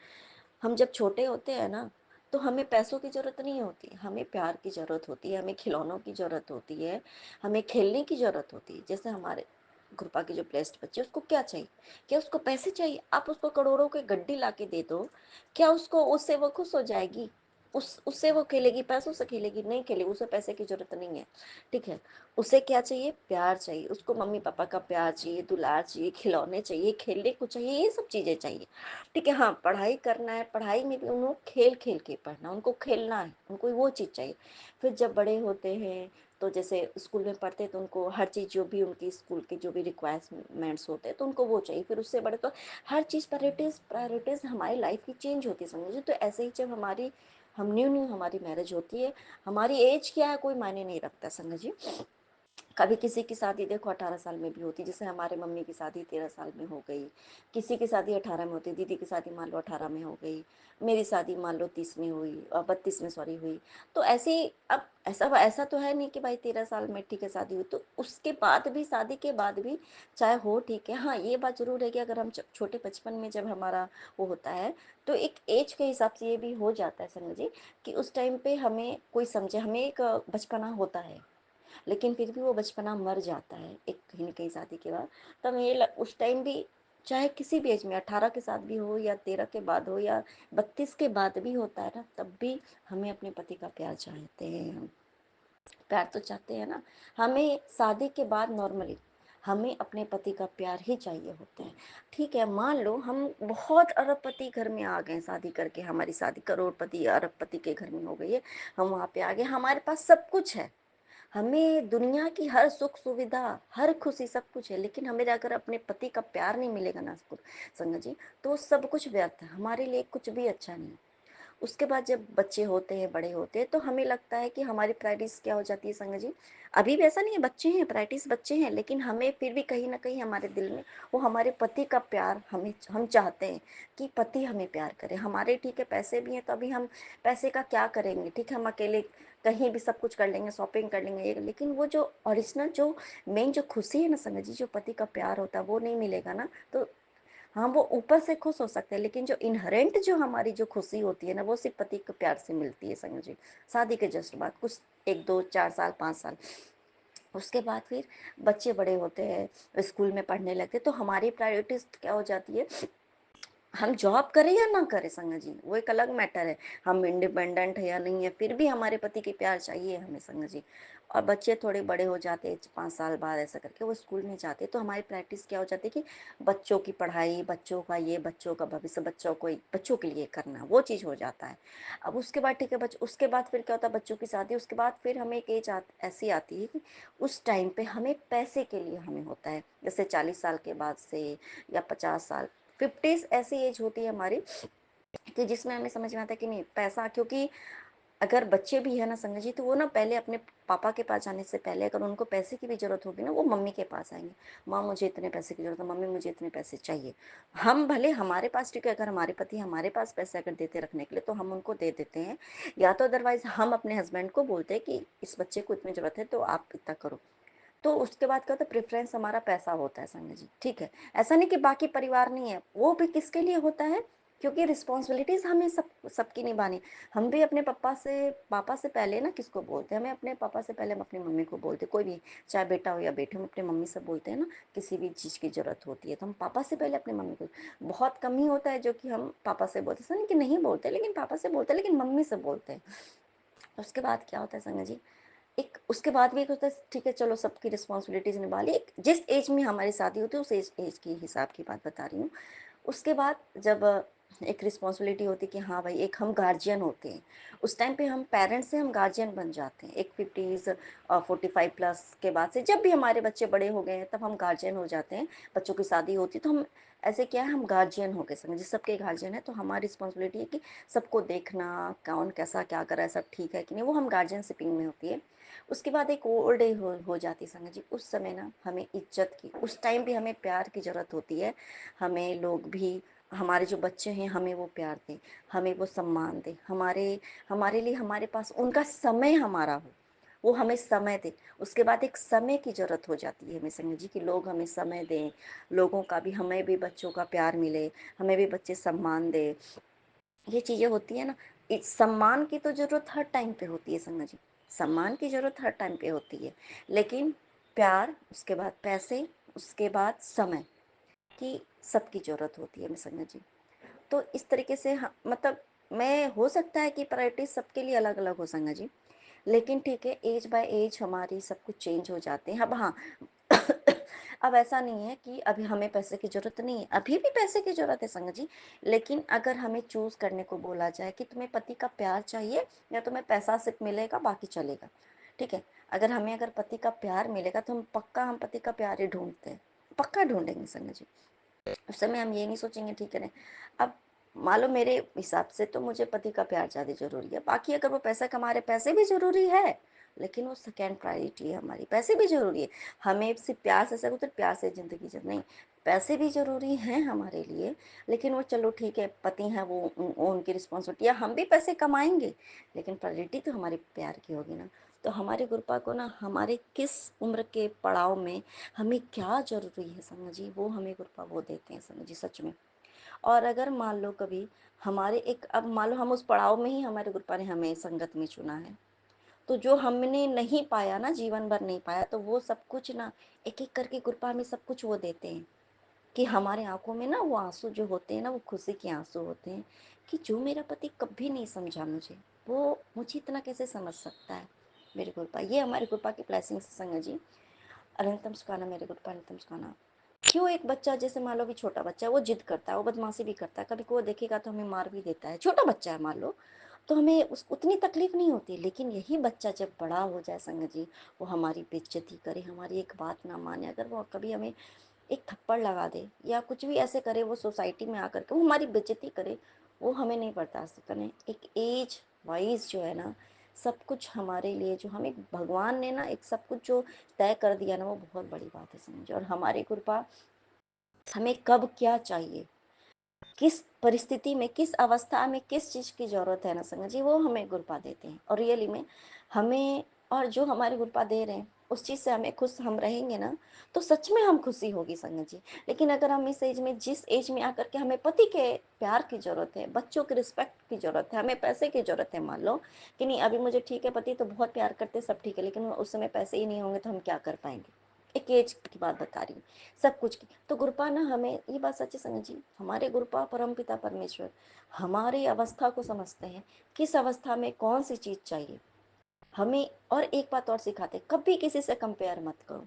हम जब छोटे होते हैं ना, तो हमें पैसों की ज़रूरत नहीं होती, हमें प्यार की ज़रूरत होती है, हमें खिलौनों की ज़रूरत होती है, हमें खेलने की ज़रूरत होती है। जैसे हमारे गुरपा के जो ब्लेस्ड बच्चे, उसको क्या चाहिए, क्या उसको पैसे चाहिए? आप उसको करोड़ों के गड्डी ला के दे दो, क्या उसको उससे वो खुश हो जाएगी? उससे वो खेलेगी, पैसों से खेलेगी? नहीं खेलेगी, उसे पैसे की जरूरत नहीं है, ठीक है। उसे क्या चाहिए? प्यार चाहिए, उसको मम्मी पापा का प्यार चाहिए, दुलार चाहिए, खिलौने चाहिए, खेलने को चाहिए, ये सब चीज़ें चाहिए, ठीक है। हाँ, पढ़ाई करना है, पढ़ाई में भी उनको खेल खेल के पढ़ना, उनको खेलना है, उनको वो चीज़ चाहिए। फिर जब बड़े होते हैं तो जैसे स्कूल में पढ़ते हैं तो उनको हर चीज़, जो भी उनकी स्कूल के जो भी रिक्वायरमेंट्स होते हैं तो उनको वो चाहिए। फिर उससे बड़े तो हर चीज़ प्रायोरिटीज प्रायोरिटीज हमारी लाइफ की चेंज होती है समझिए। तो ऐसे ही जब हम न्यू न्यू हमारी मैरिज होती है, हमारी एज क्या है कोई मायने नहीं रखता संगत जी। कभी किसी की शादी देखो 18 साल में भी होती, जैसे हमारे मम्मी की शादी 13 साल में हो गई, किसी की शादी 18 में होती, दीदी की शादी मान लो 18 में हो गई, मेरी शादी मान लो 30 में हुई, 32 में सॉरी हुई। तो ऐसे ही अब ऐसा ऐसा तो है नहीं कि भाई 13 साल में ठीक है शादी हुई तो उसके बाद भी, शादी के बाद भी चाहे हो, ठीक है। हाँ, ये बात जरूर है कि अगर हम छोटे बचपन में जब हमारा वो होता है, तो एक एज के हिसाब से ये भी हो जाता है संगत जी, कि उस टाइम पे हमें कोई समझे, हमें एक बचपना होता है, लेकिन फिर भी वो बचपना मर जाता है एक कहीं न कहीं शादी के बाद। तब ये उस टाइम भी चाहे किसी भी एज में 18 के साथ भी हो या 13 के बाद हो या 32 के बाद भी होता है ना, तब भी हमें अपने पति का प्यार चाहते हैं। हम प्यार तो चाहते हैं ना। हमें शादी के बाद नॉर्मली हमें अपने पति का प्यार ही चाहिए होता है। ठीक है, मान लो हम बहुत अरबपति घर में आ गए शादी करके, हमारी शादी करोड़पति अरबपति के घर में हो गई है, हम वहाँ पे आ गए, हमारे पास सब कुछ है, हमें दुनिया की हर सुख सुविधा, हर खुशी सब कुछ है, लेकिन हमें अगर अपने पति का प्यार नहीं मिलेगा ना संगत जी, तो सब कुछ व्यर्थ है, हमारे लिए कुछ भी अच्छा नहीं। उसके बाद जब बच्चे होते हैं, बड़े होते हैं, तो हमें लगता है कि हमारी प्रायोरिटीज क्या हो जाती है संगत जी। अभी भी ऐसा नहीं है, बच्चे हैं, प्रायोरिटीज बच्चे हैं, लेकिन हमें फिर भी कहीं ना कहीं हमारे दिल में वो हमारे पति का प्यार हम चाहते हैं कि पति हमें प्यार करे हमारे। ठीक है, पैसे भी हैं तो अभी हम पैसे का क्या करेंगे, ठीक है, हम अकेले कहीं भी सब कुछ कर लेंगे, शॉपिंग कर लेंगे, लेकिन वो जो ओरिजिनल जो मेन जो खुशी है ना संगत जी, जो पति का प्यार होता है वो नहीं मिलेगा ना, तो हाँ वो ऊपर से खुश हो सकते हैं, लेकिन जो इनहेरेंट जो हमारी जो खुशी होती है ना, वो सिर्फ पति के प्यार से मिलती है संग जी। शादी के जस्ट बाद कुछ 1 2 4 साल 5 साल उसके बाद फिर बच्चे बड़े होते हैं, स्कूल में पढ़ने लगते, तो हमारी प्रायोरिटीज क्या हो जाती है, हम जॉब करें या ना करें संगत जी, वो एक अलग मैटर है, हम इंडिपेंडेंट है या नहीं है, फिर भी हमारे पति की प्यार चाहिए हमें संगत जी। और बच्चे थोड़े बड़े हो जाते हैं, 5 साल बाद ऐसा करके वो स्कूल में जाते, तो हमारी प्रैक्टिस क्या हो जाती है कि बच्चों की पढ़ाई, बच्चों का ये, बच्चों का भविष्य, बच्चों के लिए करना, वो चीज़ हो जाता है। अब उसके बाद ठीक है, उसके बाद फिर क्या होता है, बच्चों की शादी, उसके बाद फिर हमें एक एज ऐसी आती है कि उस टाइम पे हमें पैसे के लिए हमें होता है, जैसे 40 साल के बाद से या 50 साल, 50s ऐसी एज होती है हमारी कि जिसमें हमें समझ में आता है कि नहीं पैसा, क्योंकि अगर बच्चे भी है ना संगत जी, तो वो ना पहले अपने पापा के पास जाने से पहले अगर उनको पैसे की भी जरूरत होगी ना, वो मम्मी के पास आएंगे, माँ मुझे इतने पैसे की जरूरत है, मम्मी मुझे इतने पैसे चाहिए। हम भले हमारे पास, ठीक है, अगर हमारे पति हमारे पास पैसे अगर देते रखने के लिए, तो हम उनको दे देते हैं, या तो अदरवाइज हम अपने हस्बैंड को बोलते हैं कि इस बच्चे को इतनी जरूरत है तो आप इतना करो। तो उसके बाद क्या होता है, प्रेफरेंस हमारा पैसा होता है संगत जी। ठीक है, ऐसा नहीं कि बाकी परिवार नहीं है, वो भी किसके लिए होता है, क्योंकि रिस्पॉन्सिबिलिटीज हमें सबकी निभानी। हम भी अपने पापा से पहले ना किसको बोलते हैं, हमें अपने पापा से पहले हम अपनी मम्मी को बोलते हैं, कोई भी चाहे बेटा हो या बेटे, हम अपने मम्मी से बोलते हैं ना, किसी भी चीज़ की जरूरत होती है तो हम पापा से पहले अपने मम्मी को। बहुत कम ही होता है जो कि हम पापा से बोलते, ऐसा नहीं कि नहीं बोलते, लेकिन पापा से बोलते हैं, लेकिन मम्मी से बोलते हैं। उसके बाद क्या होता है संगत जी, एक उसके बाद भी एक होता है, ठीक है चलो सबकी रिस्पॉन्सिबिलिटीज निभा ली, जिस एज में हमारी शादी होती है उस एज की हिसाब की बात बता रही हूँ। उसके बाद जब एक रिस्पॉन्सिबिलिटी होती है कि हाँ भाई एक हम गार्जियन होते हैं, उस टाइम पे हम पेरेंट्स से हम गार्जियन बन जाते हैं, एक 50s 45+ के बाद से जब भी हमारे बच्चे बड़े हो गए हैं तब हम गार्जियन हो जाते हैं। बच्चों की शादी होती है तो हम ऐसे क्या है, हम गार्जियन हो गए समझिए, सबके गार्जियन है, तो हमारी रिस्पॉन्सिबिलिटी है कि सबको देखना, कौन कैसा क्या कर रहा है, सब ठीक है कि नहीं, वो हम गार्जियनशिपिंग में होती है। उसके बाद एक ओल्ड एज हो जाती है संगत जी, उस समय ना हमें इज्जत की, उस टाइम भी हमें प्यार की ज़रूरत होती है। हमें लोग भी, हमारे जो बच्चे हैं हमें वो प्यार दें, हमें वो सम्मान दें, हमारे हमारे लिए हमारे पास उनका समय हमारा हो, वो हमें समय दे। उसके बाद एक समय की ज़रूरत हो जाती है हमें संगत जी, कि लोग हमें समय दें, लोगों का भी, हमें भी बच्चों का प्यार मिले, हमें भी बच्चे सम्मान दें, ये चीज़ें होती है ना। इस सम्मान की तो ज़रूरत हर टाइम पे होती है संगत जी, सम्मान की ज़रूरत हर टाइम पे होती है, लेकिन प्यार, उसके बाद पैसे, उसके बाद समय की सबकी ज़रूरत होती है संगत जी। तो इस तरीके से मतलब मैं, हो सकता है कि प्रायोरिटीज सबके लिए अलग अलग हो संगत जी, लेकिन ठीक है, एज बाय एज हमारी सब कुछ चेंज हो जाते हैं। अब हाँ अब ऐसा नहीं है कि अभी हमें पैसे की ज़रूरत नहीं है, अभी भी पैसे की ज़रूरत है संगत जी, लेकिन अगर हमें चूज़ करने को बोला जाए कि तुम्हें पति का प्यार चाहिए या तुम्हें पैसा सिर्फ मिलेगा बाकी चलेगा, ठीक है, अगर पति का प्यार मिलेगा तो हम पति का प्यार ही ढूंढते हैं, पक्का ढूंढेंगे संगत जी। उस समय हम ये नहीं सोचेंगे, ठीक है ना। अब मान लो मेरे हिसाब से तो मुझे पति का प्यार ज़्यादा जरूरी है, बाकी अगर वो पैसा कमा रहे, पैसे भी जरूरी है, लेकिन वो सेकेंड प्रायोरिटी है हमारी, पैसे भी जरूरी है। हमें सिर्फ प्यार से सकते, तो प्यार से जिंदगी जब नहीं, पैसे भी जरूरी हैं हमारे लिए, लेकिन वो चलो ठीक है, पति हैं वो उनकी रिस्पॉन्सिबिलिटी है, हम भी पैसे कमाएंगे, लेकिन प्रायोरिटी तो हमारे प्यार की होगी ना। तो हमारे गुरुपा को ना, हमारे किस उम्र के पड़ाव में हमें क्या जरूरी है समझ जी, वो हमें गुरुपा वो देते हैं समझ जी, सच में। और अगर मान लो कभी हमारे एक, अब मान लो हम उस पड़ाव में ही हमारे गुरुपा ने हमें संगत में चुना है, तो जो हमने नहीं पाया ना, जीवन भर नहीं पाया, तो वो सब कुछ ना एक एक करके गुरुपा हमें सब कुछ वो देते हैं कि हमारे आंखों में ना वो आंसू जो होते हैं ना, वो खुशी के आंसू होते हैं कि जो मेरा पति कभी नहीं समझा मुझे, वो मुझे इतना कैसे समझ सकता है। मेरे कृपा, ये हमारी कृपा की ब्लेसिंग से संग जी। अनंतम सुखाना मेरे कृपा, अनंतम सुखाना। क्यों एक बच्चा, जैसे मान लो भी छोटा बच्चा है, वो जिद करता है, वो बदमाशी भी करता है, कभी को देखेगा तो हमें मार भी देता है, छोटा बच्चा है मान लो, तो हमें उतनी तकलीफ नहीं होती। लेकिन यही बच्चा जब बड़ा हो जाए संग जी, वो हमारी बेइज्जती करे, हमारी एक बात ना माने, अगर वो कभी हमें एक थप्पड़ लगा दे या कुछ भी ऐसे करे, वो सोसाइटी में आकर के वो हमारी बेइज्जती करे, वो हमें नहीं बर्दाश्त करने। एक एज वाइज जो है ना, सब कुछ हमारे लिए जो हमें भगवान ने ना एक सब कुछ जो तय कर दिया ना, वो बहुत बड़ी बात है समझो। और हमारी कृपा, हमें कब क्या चाहिए, किस परिस्थिति में, किस अवस्था में किस चीज़ की ज़रूरत है ना संगत जी, वो हमें गुरपा देते हैं। और रियली में हमें, और जो हमारे गुरपा दे रहे हैं उस चीज़ से हमें खुश हम रहेंगे ना, तो सच में हम खुशी होगी संगत जी। लेकिन अगर हम इस एज में, जिस एज में आकर के हमें पति के प्यार की ज़रूरत है, बच्चों की रिस्पेक्ट की ज़रूरत है, हमें पैसे की ज़रूरत है, मान लो कि नहीं अभी मुझे ठीक है, पति तो बहुत प्यार करते, सब ठीक है, लेकिन उस समय पैसे ही नहीं होंगे तो हम क्या कर पाएंगे। एक एज की बात बता रही हूँ, सब कुछ की। तो गुरुपा ना, हमें ये बात सच्ची संगत जी, हमारे गुरुपा परमपिता परमेश्वर हमारी अवस्था को समझते हैं, किस अवस्था में कौन सी चीज चाहिए हमें। और एक बात और सिखाते, कभी किसी से कंपेयर मत करो,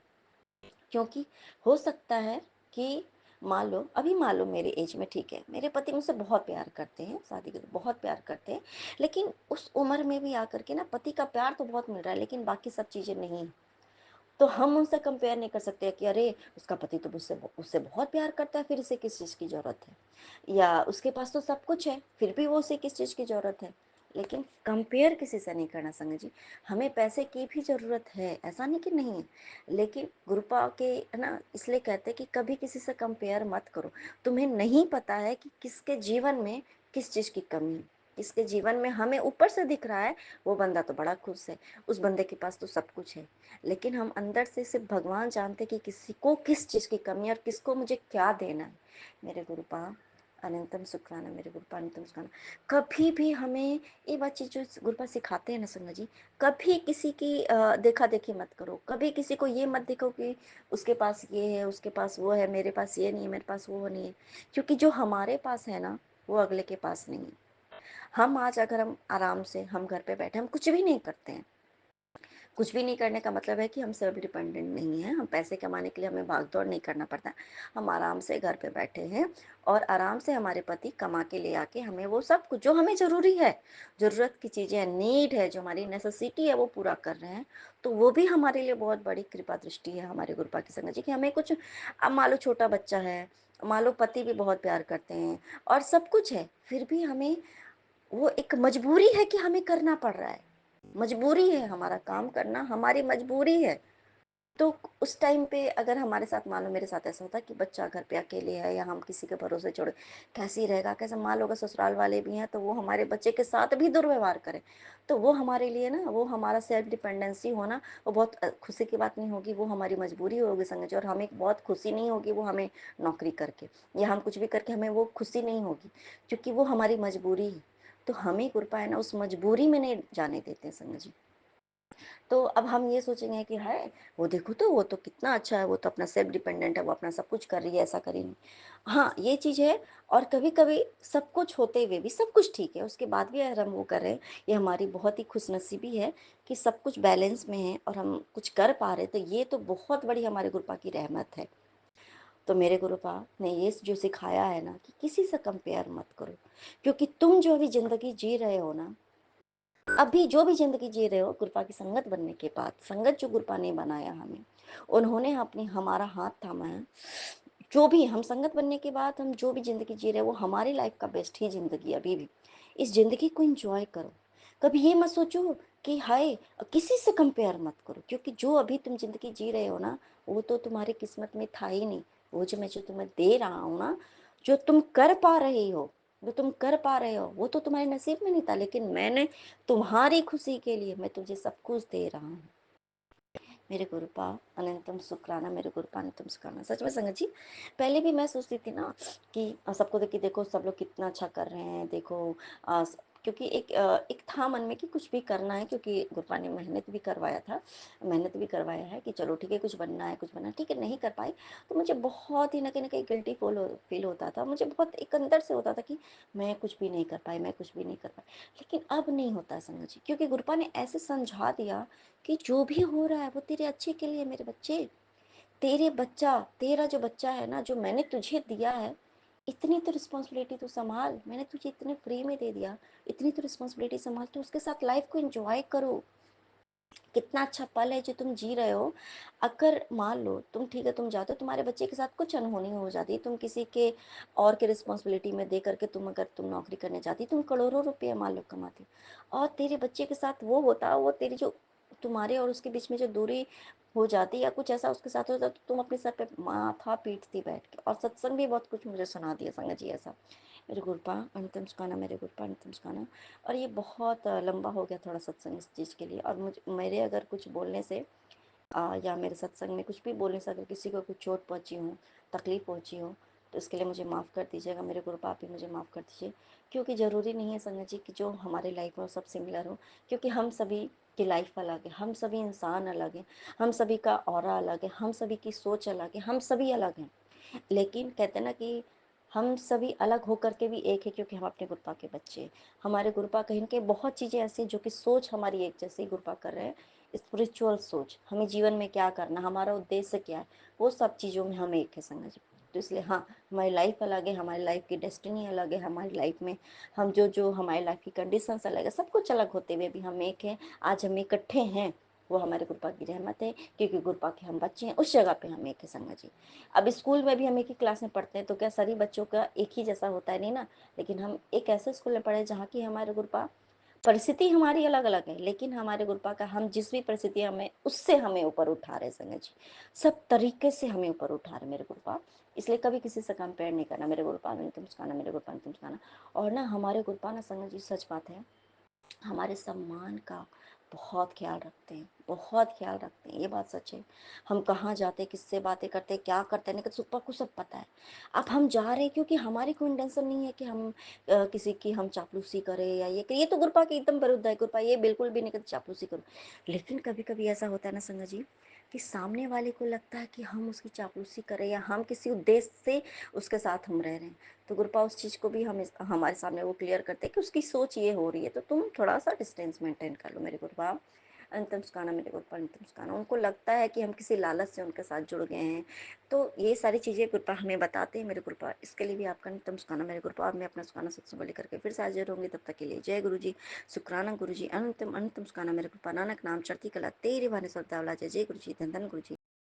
क्योंकि हो सकता है कि मान लो मेरे एज में ठीक है, मेरे पति मुझसे बहुत प्यार करते हैं, शादी के बहुत प्यार करते हैं, लेकिन उस उम्र में भी आकर के ना पति का प्यार तो बहुत मिल रहा है, लेकिन बाकी सब चीजें नहीं। तो हम उनसे कंपेयर नहीं कर सकते कि अरे उसका पति तो मुझसे उससे बहुत प्यार करता है, फिर इसे किस चीज़ की ज़रूरत है, या उसके पास तो सब कुछ है फिर भी वो उसे किस चीज़ की ज़रूरत है। लेकिन कंपेयर किसी से नहीं करना संग जी। हमें पैसे की भी ज़रूरत है, ऐसा नहीं कि नहीं है, लेकिन गुरुपा के है ना, इसलिए कहते हैं कि कभी किसी से कंपेयर मत करो। तुम्हें नहीं पता है कि किसके जीवन में किस चीज़ की कमी है, किसके जीवन में हमें ऊपर से दिख रहा है वो बंदा तो बड़ा खुश है, उस बंदे के पास तो सब कुछ है, लेकिन हम अंदर से सिर्फ भगवान जानते कि किसी को किस चीज़ की कमी है और किसको मुझे क्या देना है। मेरे गुरुपा अनंतम सुखाना, मेरे गुरुपा अनंतम सुखाना। कभी भी हमें ये बात चीज़ जो गुरुपा सिखाते हैं ना संगत जी, कभी किसी की देखा देखी मत करो, कभी किसी को ये मत देखो कि उसके पास ये है, उसके पास वो है, मेरे पास ये नहीं है, मेरे पास वो नहीं है। क्योंकि जो हमारे पास है ना, वो अगले के पास नहीं है। हम आज अगर हम आराम से हम घर पे बैठे, हम कुछ भी नहीं करते हैं, कुछ भी नहीं करने का मतलब है कि हम सेल्फ डिपेंडेंट नहीं हैं, हम पैसे कमाने के लिए हमें भाग दौड़ नहीं करना पड़ता। हम आराम से घर पे बैठे हैं और आराम से हमारे पति कमा के ले आके हमें वो सब कुछ जो हमें ज़रूरी है, ज़रूरत की चीज़ें, नीड है, जो हमारी नेसेसिटी है, वो पूरा कर रहे हैं। तो वो भी हमारे लिए बहुत बड़ी कृपा दृष्टि है हमारे गुरुपा की संगत जी, कि हमें कुछ, अब मान लो छोटा बच्चा है, मान लो पति भी बहुत प्यार करते हैं और सब कुछ है, फिर भी हमें वो एक मजबूरी है कि हमें करना पड़ रहा है, मजबूरी है, हमारा काम करना हमारी मजबूरी है। तो उस टाइम पे अगर हमारे साथ, मान लो मेरे साथ ऐसा होता कि बच्चा घर पे अकेले है या हम किसी के भरोसे छोड़े, कैसे ही रहेगा, कैसे, मान लो अगर ससुराल वाले भी हैं तो वो हमारे बच्चे के साथ भी दुर्व्यवहार करें, तो वो हमारे लिए ना, वो हमारा सेल्फ डिपेंडेंसी होना वो बहुत खुशी की बात नहीं होगी, वो हमारी मजबूरी होगी संगत जी। और हमें बहुत खुशी नहीं होगी वो हमें नौकरी करके या हम कुछ भी करके, हमें वो खुशी नहीं होगी, क्योंकि वो हमारी मजबूरी है। तो हमें कृपा है ना, उस मजबूरी में नहीं जाने देते हैं संगत जी। तो अब हम ये सोचेंगे कि है वो देखो तो वो तो कितना अच्छा है, वो तो अपना सेल्फ डिपेंडेंट है, वो अपना सब कुछ कर रही है, ऐसा करेंगे। हाँ ये चीज़ है। और कभी कभी सब कुछ होते हुए भी, सब कुछ ठीक है, उसके बाद भी अगर हम वो कर रहे हैं, ये हमारी बहुत ही खुशनसीबी है कि सब कुछ बैलेंस में है और हम कुछ कर पा रहे, तो ये तो बहुत बड़ी हमारे गुरुपा की रहमत है। तो मेरे गुरुपा ने ये जो सिखाया है ना कि किसी से कंपेयर मत करो, क्योंकि तुम जो अभी जिंदगी जी रहे हो ना, अभी जो भी जिंदगी जी रहे हो, गुरुपा की संगत बनने के बाद, संगत जो गुरुपा ने बनाया हमें, उन्होंने अपनी हमारा हाथ थामा है। जो भी हम संगत बनने के बाद हम जो भी जिंदगी जी रहे हैं, वो हमारी लाइफ का बेस्ट ही जिंदगी। अभी भी इस जिंदगी को एंजॉय करो, कभी ये मत सोचो कि हाय, किसी से कंपेयर मत करो, क्योंकि जो अभी तुम जिंदगी जी रहे हो ना, वो तो तुम्हारी किस्मत में था ही नहीं। वो जो तुम्हें दे रहा हूँ ना, जो तुम कर पा रही हो, जो तुम कर पा रहे हो, वो तो तुम्हारे नसीब में नहीं था, लेकिन मैंने तुम्हारी खुशी के लिए मैं तुझे सब कुछ दे रहा हूँ। मेरे गुरुपा अनंतम शुक्राना, मेरे गुरुपा अनंतम शुक्राना। सच में संगत जी, पहले भी मैं सोचती थी ना कि सबको देख के, देखो सब लोग कितना अच्छा कर रहे हैं, देखो क्योंकि एक था मन में कि कुछ भी करना है, क्योंकि गुरपा ने मेहनत भी करवाया था, मेहनत भी करवाया है कि चलो ठीक है कुछ बनना है, कुछ बनना है, ठीक है नहीं कर पाई तो मुझे बहुत ही ना कहीं गिल्टी फील होता था, मुझे बहुत एक अंदर से होता था कि मैं कुछ भी नहीं कर पाई, मैं कुछ भी नहीं कर पाई। लेकिन अब नहीं होता है संगत जी, क्योंकि गुरपा ने ऐसे समझा दिया कि जो भी हो रहा है वो तेरे अच्छे के लिए मेरे बच्चे। तेरा जो बच्चा है ना, जो मैंने तुझे दिया है, इतनी तो रिस्पॉन्सिबिलिटी तो संभाल, मैंने तुझे इतने फ्री में दे दिया, इतनी तो रिस्पॉन्सिबिलिटी संभाल, तो उसके साथ लाइफ को एंजॉय करो। कितना अच्छा पल है जो तुम जी रहे हो। अगर मान लो तुम ठीक है तुम जाते हो, तुम्हारे बच्चे के साथ कुछ अनहोनी हो जाती, तुम किसी के और के रिस्पॉन्सिबिलिटी में दे करके अगर तुम नौकरी करने जाती, तुम करोड़ों रुपये मान लो कमाती, और तेरे बच्चे के साथ वो होता, वो तेरी जो तुम्हारे और उसके बीच में जो दूरी हो जाती या कुछ ऐसा उसके साथ हो जाता, तो तुम अपने सर पे माथा पीटती बैठ के। और सत्संग भी बहुत कुछ मुझे सुना दिया संगत जी ऐसा। मेरे गुरपा अंतिम सुखाना, मेरे गुरपा अंतिम सुखाना। और ये बहुत लंबा हो गया थोड़ा सत्संग इस चीज़ के लिए, और मेरे अगर कुछ बोलने से या मेरे सत्संग में कुछ भी बोलने से अगर किसी को कुछ चोट पहुंची हो, तकलीफ पहुंची हो, तो इसके लिए मुझे माफ़ कर दीजिएगा। मेरे गुरु आप भी मुझे माफ़ कर दीजिए, क्योंकि ज़रूरी नहीं है संगत जी कि जो हमारे लाइफ में सब सिमिलर हो, क्योंकि हम सभी की लाइफ अलग है, हम सभी इंसान अलग हैं, हम सभी का ऑरा अलग है, हम सभी की सोच अलग है, हम सभी अलग हैं। लेकिन कहते हैं ना कि हम सभी अलग होकर के भी एक है, क्योंकि हम अपने गुरुपा के बच्चे हैं। हमारे गुरुपा कहीं के बहुत चीज़ें ऐसी जो कि सोच हमारी एक जैसी गुरुपा कर रहे हैं, स्पिरिचुअल सोच, हमें जीवन में क्या करना, हमारा उद्देश्य क्या है, वो सब चीज़ों में हम एक है संगत जी। तो इसलिए हाँ, हमारी लाइफ अलग है, हमारी लाइफ की डेस्टिनी अलग है, हमारी लाइफ में हम जो हमारी लाइफ की कंडीशंस अलग है, सब कुछ अलग होते हुए भी हम एक हैं। आज हम इकट्ठे हैं, वो हमारे गुरुपा की रहमत है, क्योंकि गुरुपा के हम बच्चे हैं, उस जगह पे हम एक है संगत जी। अब स्कूल में भी हम एक ही क्लास में पढ़ते हैं, तो क्या सभी बच्चों का एक ही जैसा होता है? नहीं ना। लेकिन हम एक ऐसे स्कूल में पढ़े जहाँ की हमारे गुरुपा, परिस्थिति हमारी अलग अलग है, लेकिन हमारे गुरुपा का हम जिस भी परिस्थिति हमें उससे हमें ऊपर उठा रहे संगत जी, सब तरीके से हमें ऊपर उठा रहे मेरे गुरुपा। इसलिए कभी किसी से कंपेयर नहीं करना, मेरे गुरुपा ने तुम सिखाना, मेरे गुरुपा ने तुम सिखाना। और ना हमारे गुरुपा ना संगत जी, सच बात है, हमारे सम्मान का बहुत ख्याल रखते हैं, बहुत ख्याल रखते हैं, ये बात सच है। हम कहाँ जाते, किससे बातें करते, क्या करते हैं, नहीं सुपर को सब पता है। अब हम जा रहे हैं क्योंकि हमारी कोई इंटेंशन नहीं है कि हम किसी की हम चापलूसी करें या ये करें। ये तो गुरपा के एकदम विरुद्ध है, गुरपा ये बिल्कुल भी नहीं कहते चापलूसी करो। लेकिन कभी कभी ऐसा होता है ना संगत जी, कि सामने वाले को लगता है कि हम उसकी चापलूसी करें या हम किसी उद्देश्य से उसके साथ हम रह रहे हैं। तो गुरुपा उस चीज़ को भी हम हमारे सामने वो क्लियर करते हैं कि उसकी सोच ये हो रही है, तो तुम थोड़ा सा डिस्टेंस मेंटेन कर लो मेरे गुरुपा। अंतम सुखाना, मेरे गुरुपा अंतम सुखाना। उनको लगता है कि हम किसी लालच से उनके साथ जुड़ गए हैं, तो ये सारी चीज़ें गुरुपा हमें बताते हैं मेरे गुरुपा। इसके लिए भी आपका अंतम सुखाना मेरे गुरुपा। और मैं अपना सुखाना सत्संग को लेकर के फिर से हाजिर होंगी, तब तक के लिए जय गुरु जी, शुक्राना गुरु जी, अंतिम अंतिम सुखाना मेरे गुरुपा। नानक नाम चढ़ती कला तेरे भाने सब दावला, जय जय गुरु जी, धन धन गुरु जी।